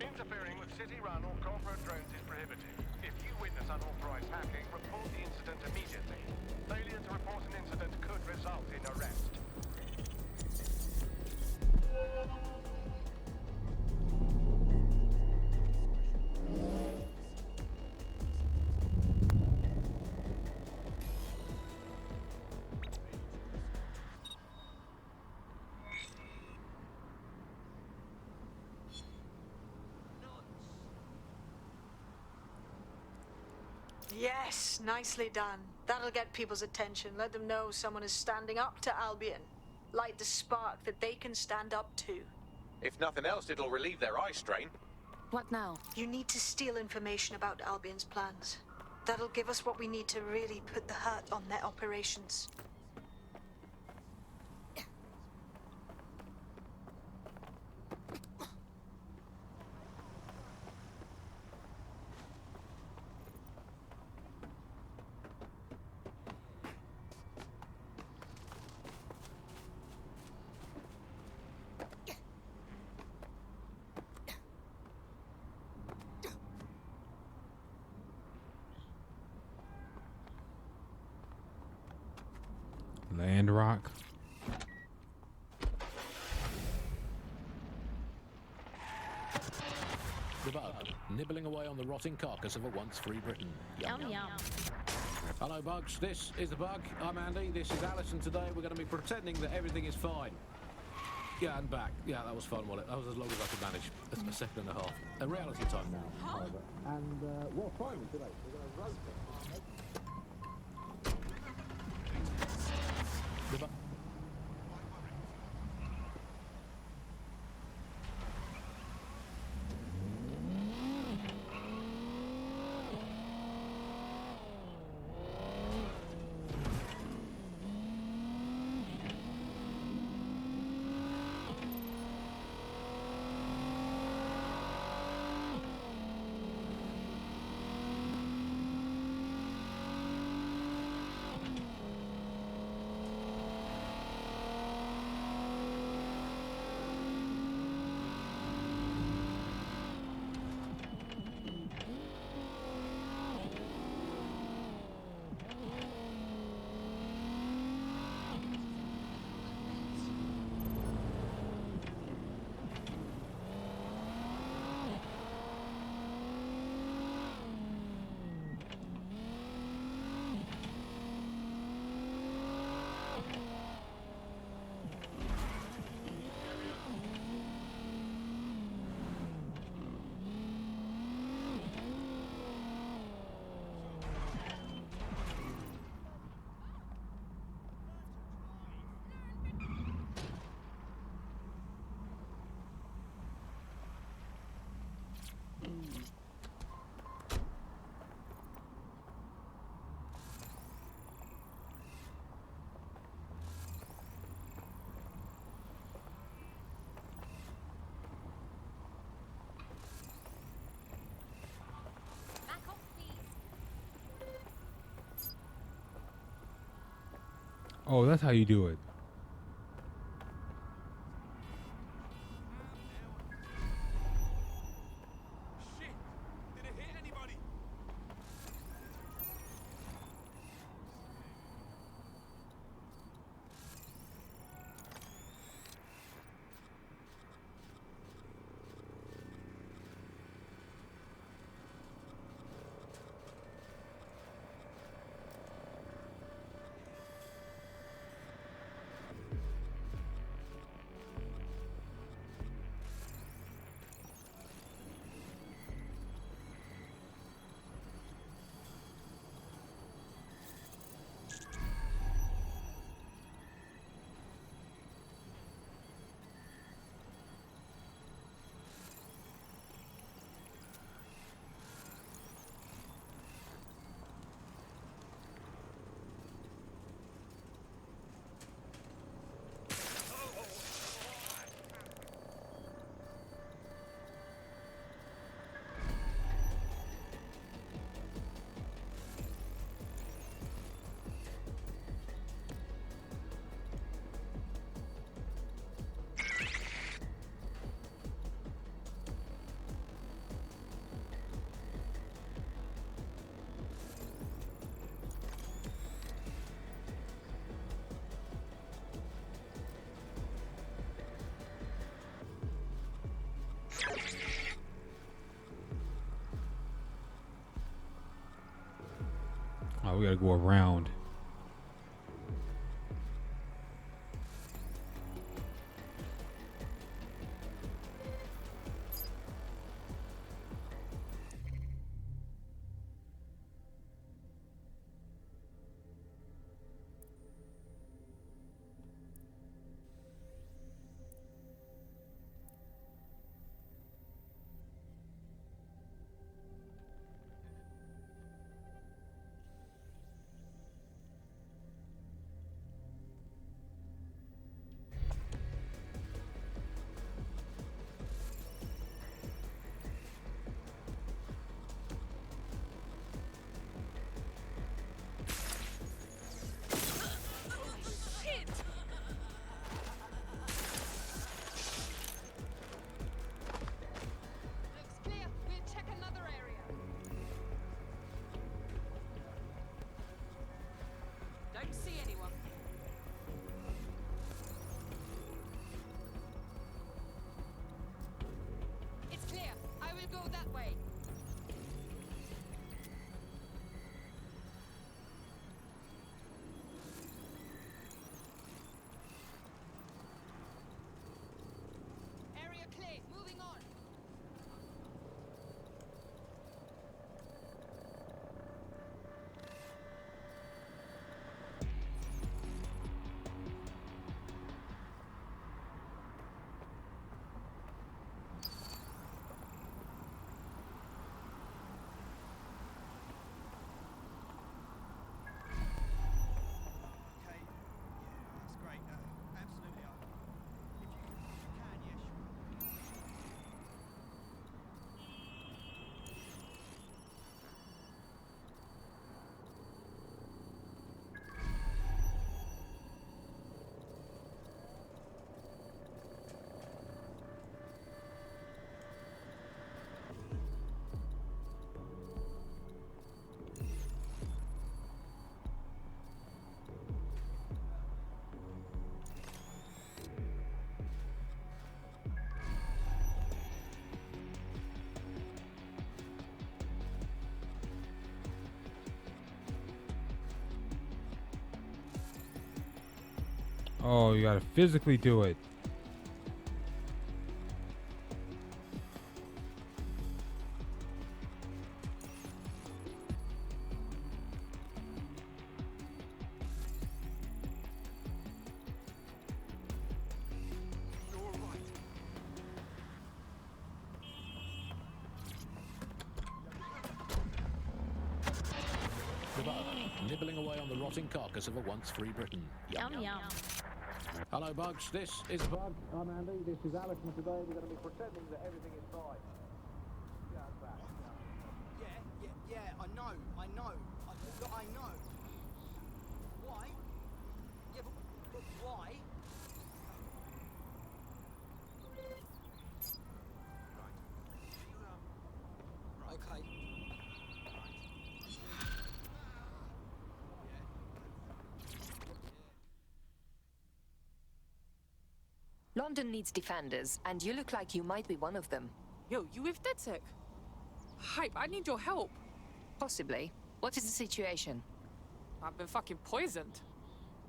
[SPEAKER 6] Interfering with city-run or corporate drones is prohibited. If you witness unauthorized hacking, report the incident immediately. Failure to report an incident could result in arrest.
[SPEAKER 4] Yes, nicely done. That'll get people's attention. Let them know someone is standing up to Albion. Light the spark that they can stand up to.
[SPEAKER 1] If nothing else, it'll relieve their eye strain.
[SPEAKER 17] What now?
[SPEAKER 4] You need to steal information about Albion's plans. That'll give us what we need to really put the hurt on their operations.
[SPEAKER 2] Land rock.
[SPEAKER 16] The bug, nibbling away on the rotting carcass of a once free Britain. Yum, yum. Hello, Bugs. This is the Bug. I'm Andy. This is Alice, and today we're going to be pretending that everything is fine. Yeah, and back. Yeah, that was fun, wasn't it? That was as long as I could manage. That's a second and a half. A reality time now, however. And, well, finally today, we're going to roast it. The Bug.
[SPEAKER 2] Oh, that's how you do it. Oh, we gotta go around. Oh, you gotta physically do it.
[SPEAKER 16] Nibbling away on the rotting carcass of a once free Britain.
[SPEAKER 11] Yum, yum.
[SPEAKER 16] Hello, Bugs. This is Bug. I'm Andy. This is Alex, and today we're going to be pretending that everything is fine.
[SPEAKER 8] Yeah, I know. Look, I know. Why? Yeah,
[SPEAKER 17] London needs defenders, and you look like you might be one of them.
[SPEAKER 9] Yo, you with DedSec? Hype, I need your help.
[SPEAKER 17] Possibly. What is the situation?
[SPEAKER 9] I've been fucking poisoned.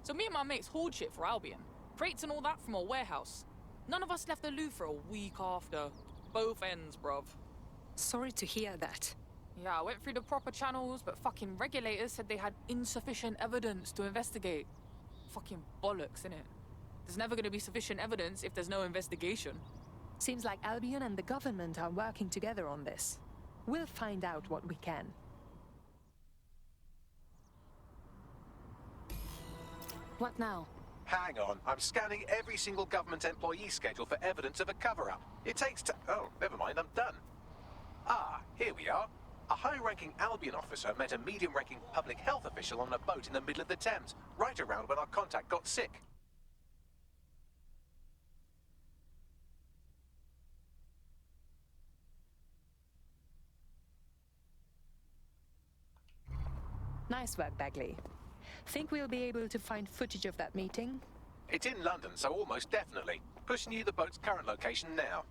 [SPEAKER 9] So me and my mates hauled shit for Albion. Crates and all that from a warehouse. None of us left the loo for a week after. Both ends, bruv.
[SPEAKER 17] Sorry to hear that.
[SPEAKER 9] Yeah, I went through the proper channels, but fucking regulators said they had insufficient evidence to investigate. Fucking bollocks, innit? There's never gonna be sufficient evidence if there's no investigation.
[SPEAKER 17] Seems like Albion and the government are working together on this. We'll find out what we can. What now?
[SPEAKER 1] Hang on, I'm scanning every single government employee schedule for evidence of a cover-up. It takes oh, never mind, I'm done. Ah, here we are. A high-ranking Albion officer met a medium-ranking public health official on a boat in the middle of the Thames, right around when our contact got sick.
[SPEAKER 17] Nice work, Bagley. Think we'll be able to find footage of that meeting?
[SPEAKER 1] It's in London, so almost definitely. Pushing you the boat's current location now.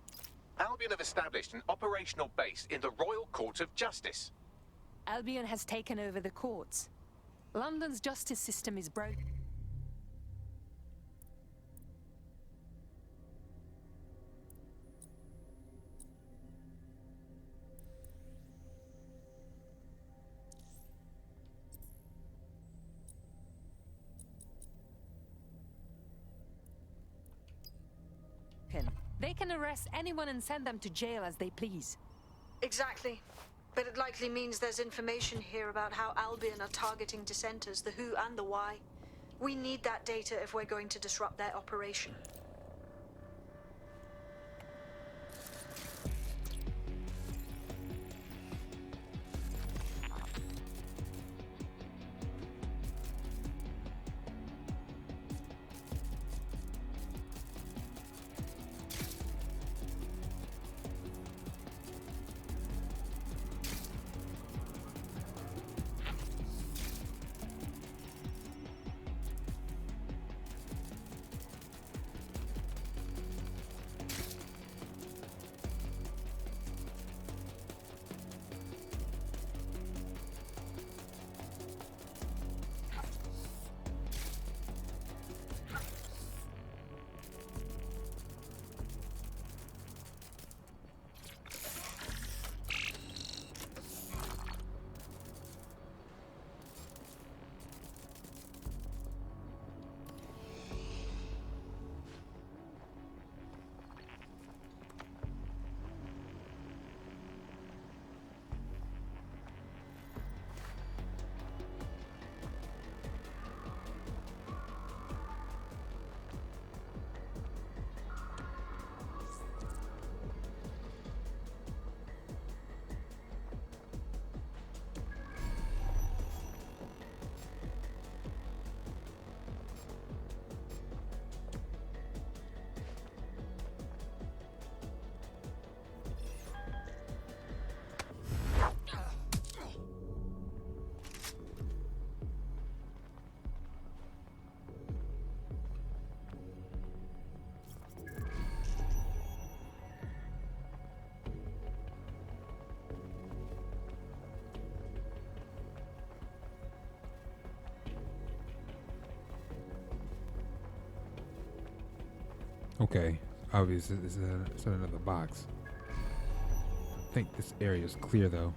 [SPEAKER 1] Albion have established an operational base in the Royal Court of Justice.
[SPEAKER 17] Albion has taken over the courts. London's justice system is broken. They can arrest anyone and send them to jail as they please.
[SPEAKER 4] Exactly. But it likely means there's information here about how Albion are targeting dissenters, the who and the why. We need that data if we're going to disrupt their operation.
[SPEAKER 2] Okay, obviously it's another box. I think this area is clear though.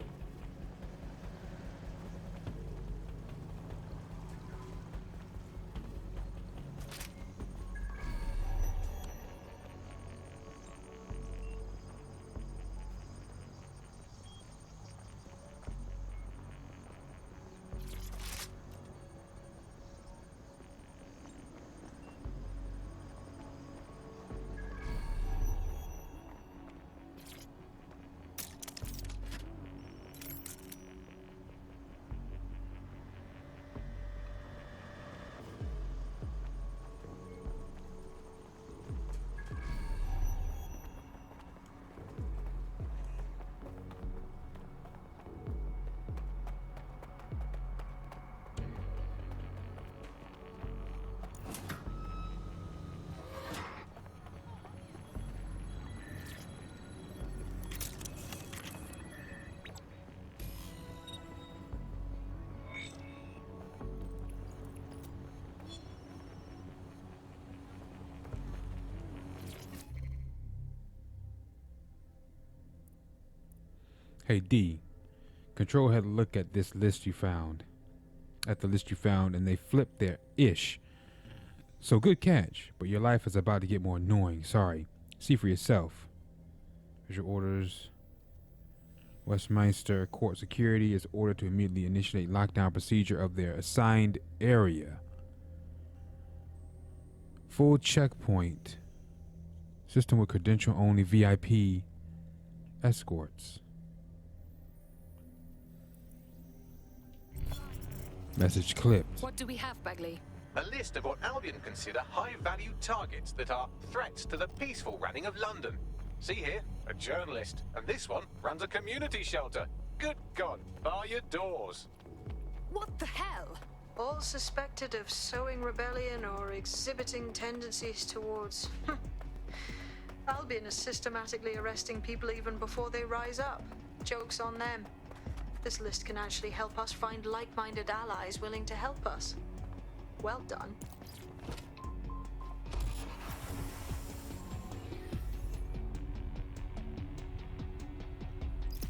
[SPEAKER 2] Hey D, Control had a look at this list you found. At the list you found, and they flipped their ish. So good catch, but your life is about to get more annoying. Sorry. See for yourself. Here's your orders. Westminster Court Security is ordered to immediately initiate lockdown procedure of their assigned area. Full checkpoint. System with credential only VIP escorts. Message clipped.
[SPEAKER 17] What do we have, Bagley?
[SPEAKER 1] A list of what Albion consider high-value targets that are threats to the peaceful running of London. See here, a journalist, and this one runs a community shelter. Good God, bar your doors.
[SPEAKER 17] What the hell?
[SPEAKER 4] All suspected of sowing rebellion or exhibiting tendencies towards... Albion is systematically arresting people even before they rise up. Joke's on them. This list can actually help us find like-minded allies willing to help us. Well done.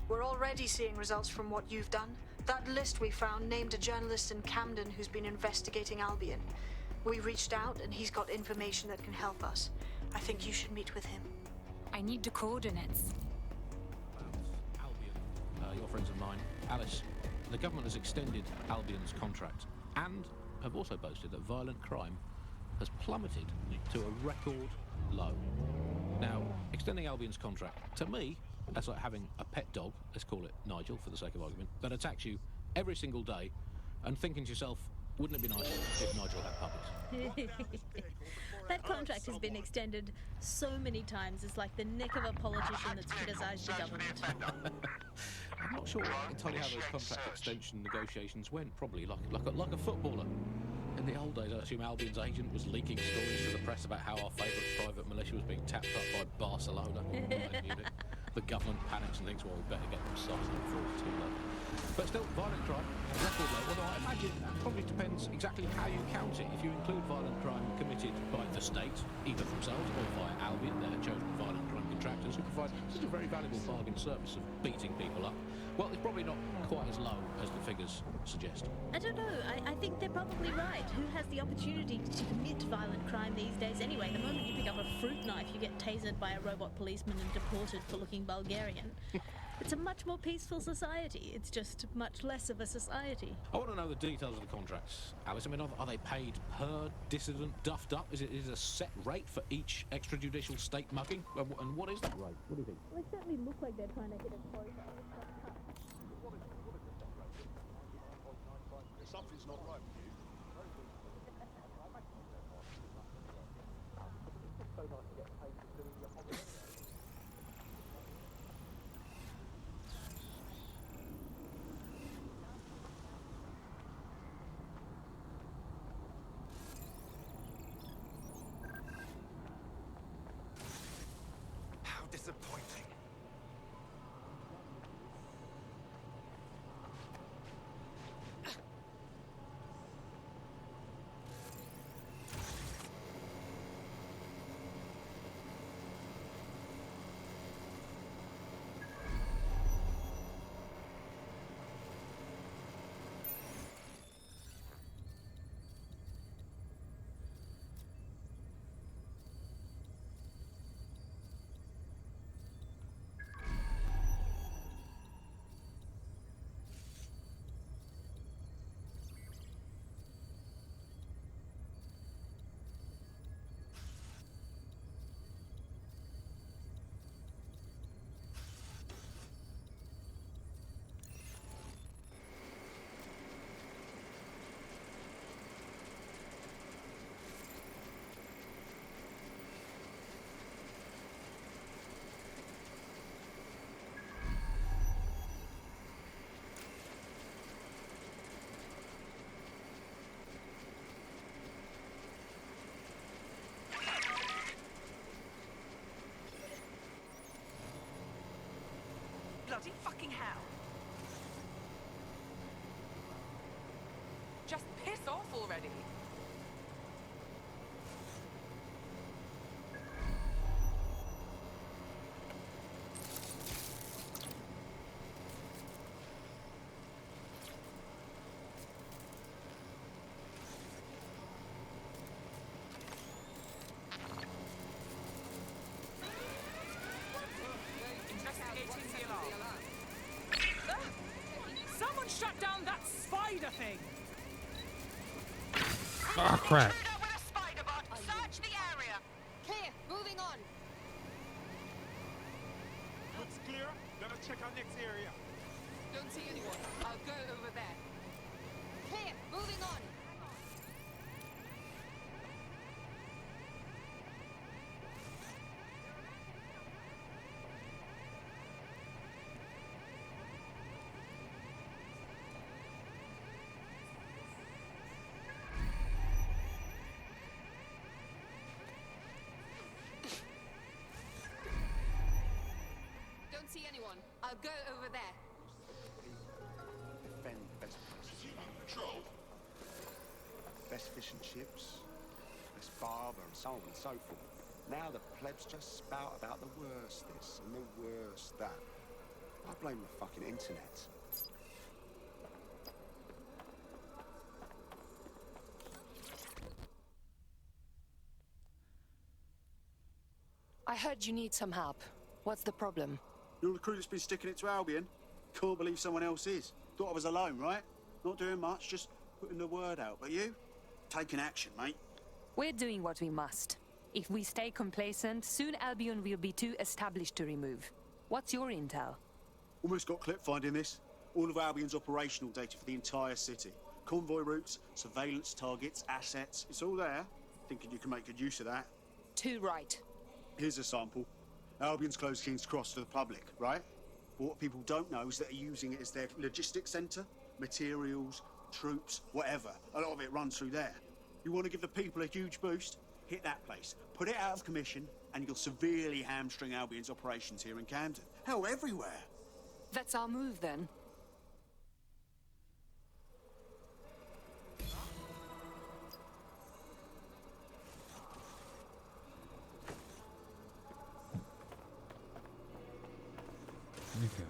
[SPEAKER 4] We're already seeing results from what you've done. That list we found named a journalist in Camden who's been investigating Albion. We reached out and he's got information that can help us. I think you should meet with him.
[SPEAKER 17] I need the coordinates.
[SPEAKER 16] Albion, your friends of mine. Alice, the government has extended Albion's contract and have also boasted that violent crime has plummeted to a record low. Now, extending Albion's contract, to me, that's like having a pet dog, let's call it Nigel for the sake of argument, that attacks you every single day and thinking to yourself, wouldn't it be nice if Nigel had puppies?
[SPEAKER 3] That contract has been extended so many times, it's like the neck of a politician that's criticised the government.
[SPEAKER 16] I'm not sure entirely how those contract extension negotiations went, probably like a footballer. In the old days, I assume Albion's agent was leaking stories to the press about how our favourite private militia was being tapped up by Barcelona. The government panics and thinks, well, we better get them started before it's too late. But still, violent crime, record low, although I imagine that probably depends exactly how you count it. If you include violent crime committed by the state, either themselves or via Albion, their chosen violent crime contractors who provide such a very valuable bargain service of beating people up, well, it's probably not quite as low as the figures suggest.
[SPEAKER 3] I don't know, I think they're probably right. Who has the opportunity to commit violent crime these days anyway? The moment you pick up a fruit knife, you get tasered by a robot policeman and deported for looking Bulgarian. It's a much more peaceful society. It's just much less of a society.
[SPEAKER 16] I want to know the details of the contracts, Alice. I mean, are they paid per dissident duffed up? Is it a set rate for each extrajudicial state mugging? And what is that rate? What do you think?
[SPEAKER 3] Well, they certainly look like they're trying to hit a quota.
[SPEAKER 21] Something's not right with you.
[SPEAKER 16] So nice to get paid for doing your hobby.
[SPEAKER 21] How disappointing.
[SPEAKER 15] Bloody fucking hell.
[SPEAKER 9] Just piss off already.
[SPEAKER 17] shut down that spider thing!
[SPEAKER 2] Ah, crap.
[SPEAKER 15] Search the area.
[SPEAKER 17] Clear, moving on.
[SPEAKER 21] Looks clear. Let us check our next area.
[SPEAKER 17] Don't see anyone. I'll go over there. Clear, moving on. Don't see anyone. I'll go over there.
[SPEAKER 7] Defend best places of control. Best fish and chips, best barber and so on and so forth. Now the plebs just spout about the worst this and the worst that. I blame the fucking internet.
[SPEAKER 17] I heard you need some help. What's the problem?
[SPEAKER 10] You're the crew that's been sticking it to Albion. Can't believe someone else is. Thought I was alone, right? Not doing much, just putting the word out. But you? Taking action, mate.
[SPEAKER 17] We're doing what we must. If we stay complacent, soon Albion will be too established to remove. What's your intel?
[SPEAKER 10] Almost got clip finding this. All of Albion's operational data for the entire city. Convoy routes, surveillance targets, assets. It's all there. Thinking you can make good use of that.
[SPEAKER 17] Too right.
[SPEAKER 10] Here's a sample. Albion's closed King's Cross to the public, right? But what people don't know is that they're using it as their logistics centre. Materials, troops, whatever. A lot of it runs through there. You want to give the people a huge boost? Hit that place. Put it out of commission, and you'll severely hamstring Albion's operations here in Camden. Hell, everywhere.
[SPEAKER 17] That's our move, then.
[SPEAKER 2] Okay.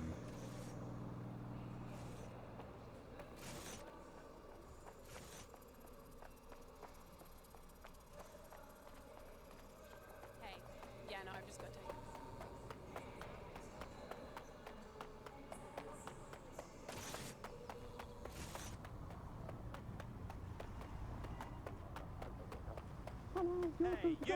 [SPEAKER 17] Hey, yeah, no, I've just got to.
[SPEAKER 21] Hey, you!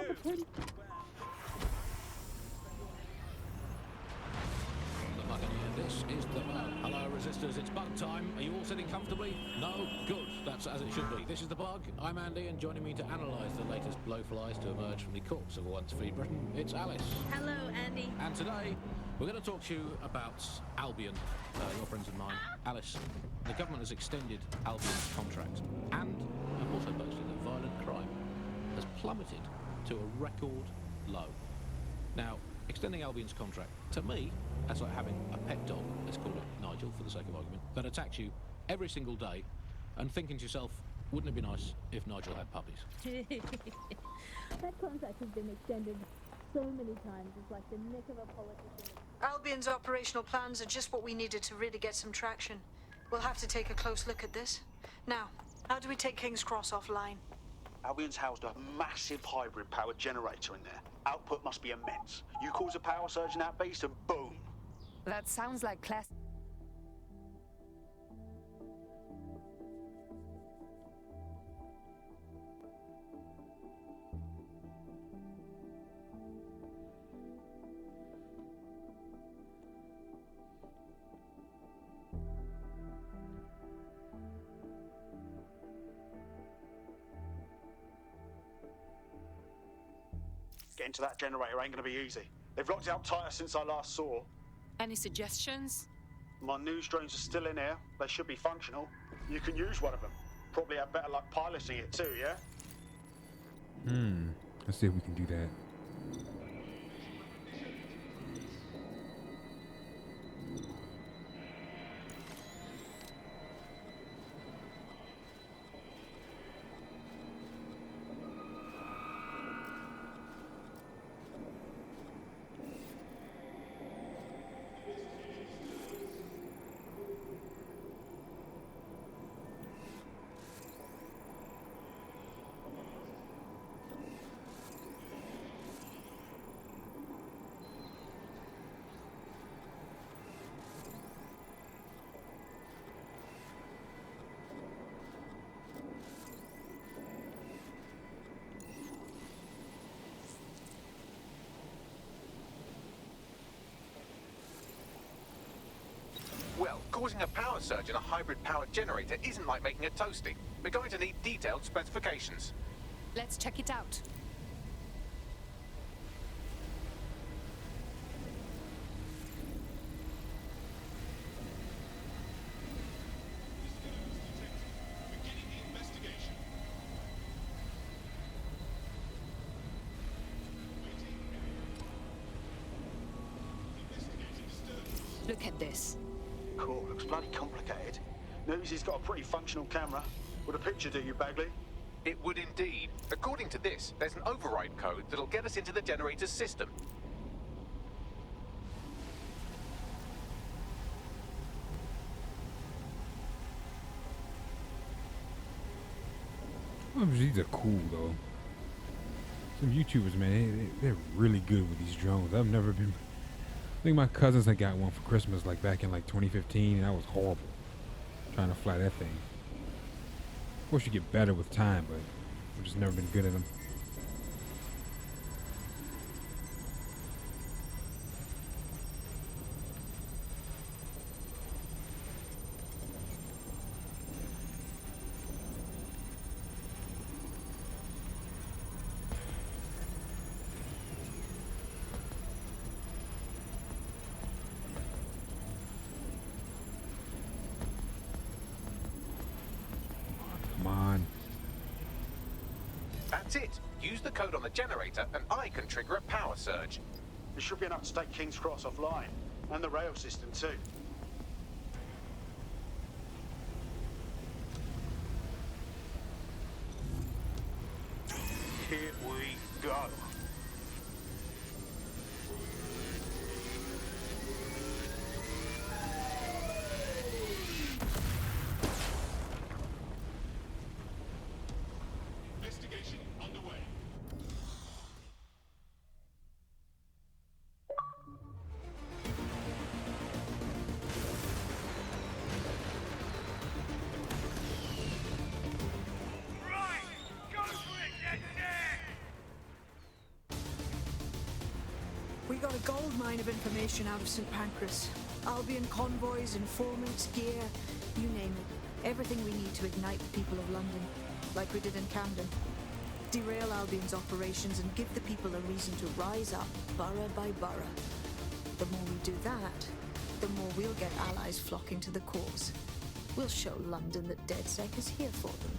[SPEAKER 16] The Buccaneer, this is the bug. Hello, resistors, it's bug time. Are you all sitting comfortably? No? Good. That's as it should be. This is the bug. I'm Andy, and joining me to analyse the latest blowflies to emerge from the corpse of a once free Britain, it's Alice.
[SPEAKER 3] Hello, Andy.
[SPEAKER 16] And today, we're going to talk to you about Albion, your friends of mine. Alice, the government has extended Albion's contract, and have also boasted that violent crime has plummeted to a record low. Now, extending Albion's contract, to me, that's like having a pet dog, let's call it Nigel for the sake of argument, that attacks you every single day and thinking to yourself, wouldn't it be nice if Nigel had puppies?
[SPEAKER 3] That contract has been extended so many times, it's like the nick of a politician.
[SPEAKER 4] Albion's operational plans are just what we needed to really get some traction. We'll have to take a close look at this. Now, how do we take King's Cross offline?
[SPEAKER 10] Albion's housed a massive hybrid-powered generator in there. Output must be immense. You cause a power surge in that beast and boom!
[SPEAKER 17] That sounds like class.
[SPEAKER 10] Getting to that generator ain't gonna be easy. They've locked it up tighter since I last saw.
[SPEAKER 17] Any suggestions?
[SPEAKER 10] My news drones are still in here. They should be functional. You can use one of them. Probably have better luck piloting it too, yeah?
[SPEAKER 2] Let's see if we can do that.
[SPEAKER 1] Causing a power surge in a hybrid-powered generator isn't like making a toasty. We're going to need detailed specifications.
[SPEAKER 17] Let's check it out. Look at this.
[SPEAKER 10] Cool, looks bloody complicated. Notice he's got a pretty functional camera. Would a picture do you, Bagley?
[SPEAKER 1] It would indeed. According to this, there's an override code that'll get us into the generator's system.
[SPEAKER 2] These are cool though. Some YouTubers, man, they're really good with these drones. I've never been. I think my cousins had got one for Christmas, like back in like 2015, and that was horrible. Trying to fly that thing. Of course, you get better with time, but I've just never been good at them.
[SPEAKER 1] That's it. Use the code on the generator and I can trigger a power surge.
[SPEAKER 10] There should be enough to take King's Cross offline. And the rail system too. Here we go.
[SPEAKER 20] Investigation underway.
[SPEAKER 18] We got a gold mine of information out of St. Pancras. Albion convoys, informants, gear, you name it. Everything we need to ignite the people of London, like we did in Camden. Derail Albion's operations and give the people a reason to rise up, borough by borough. The more we do that, the more we'll get allies flocking to the cause. We'll show London that DedSec is here for them.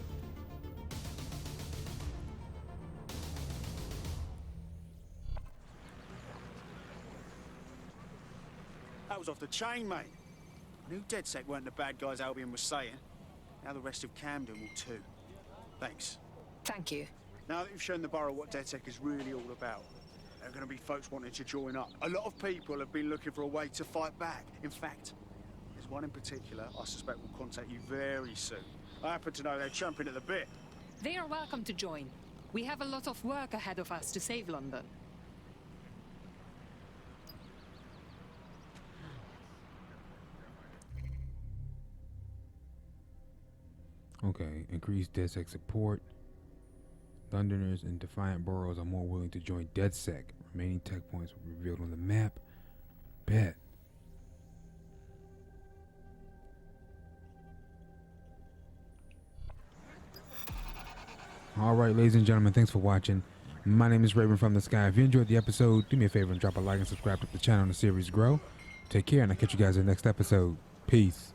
[SPEAKER 10] That was off the chain, mate. I knew DedSec weren't the bad guys Albion was saying. Now the rest of Camden will too. Thanks.
[SPEAKER 17] Thank you.
[SPEAKER 10] Now that you've shown the borough what DedSec is really all about, there are going to be folks wanting to join up. A lot of people have been looking for a way to fight back. In fact, there's one in particular I suspect will contact you very soon. I happen to know they're chomping at the bit.
[SPEAKER 17] They are welcome to join. We have a lot of work ahead of us to save London.
[SPEAKER 2] Okay, increased DedSec support. Londoners and defiant boroughs are more willing to join DedSec. Remaining tech points will be revealed on the map. Bet. Alright, ladies and gentlemen, thanks for watching. My name is Raven from the Sky. If you enjoyed the episode, do me a favor and drop a like and subscribe to the channel and the series grow. Take care, and I'll catch you guys in the next episode. Peace.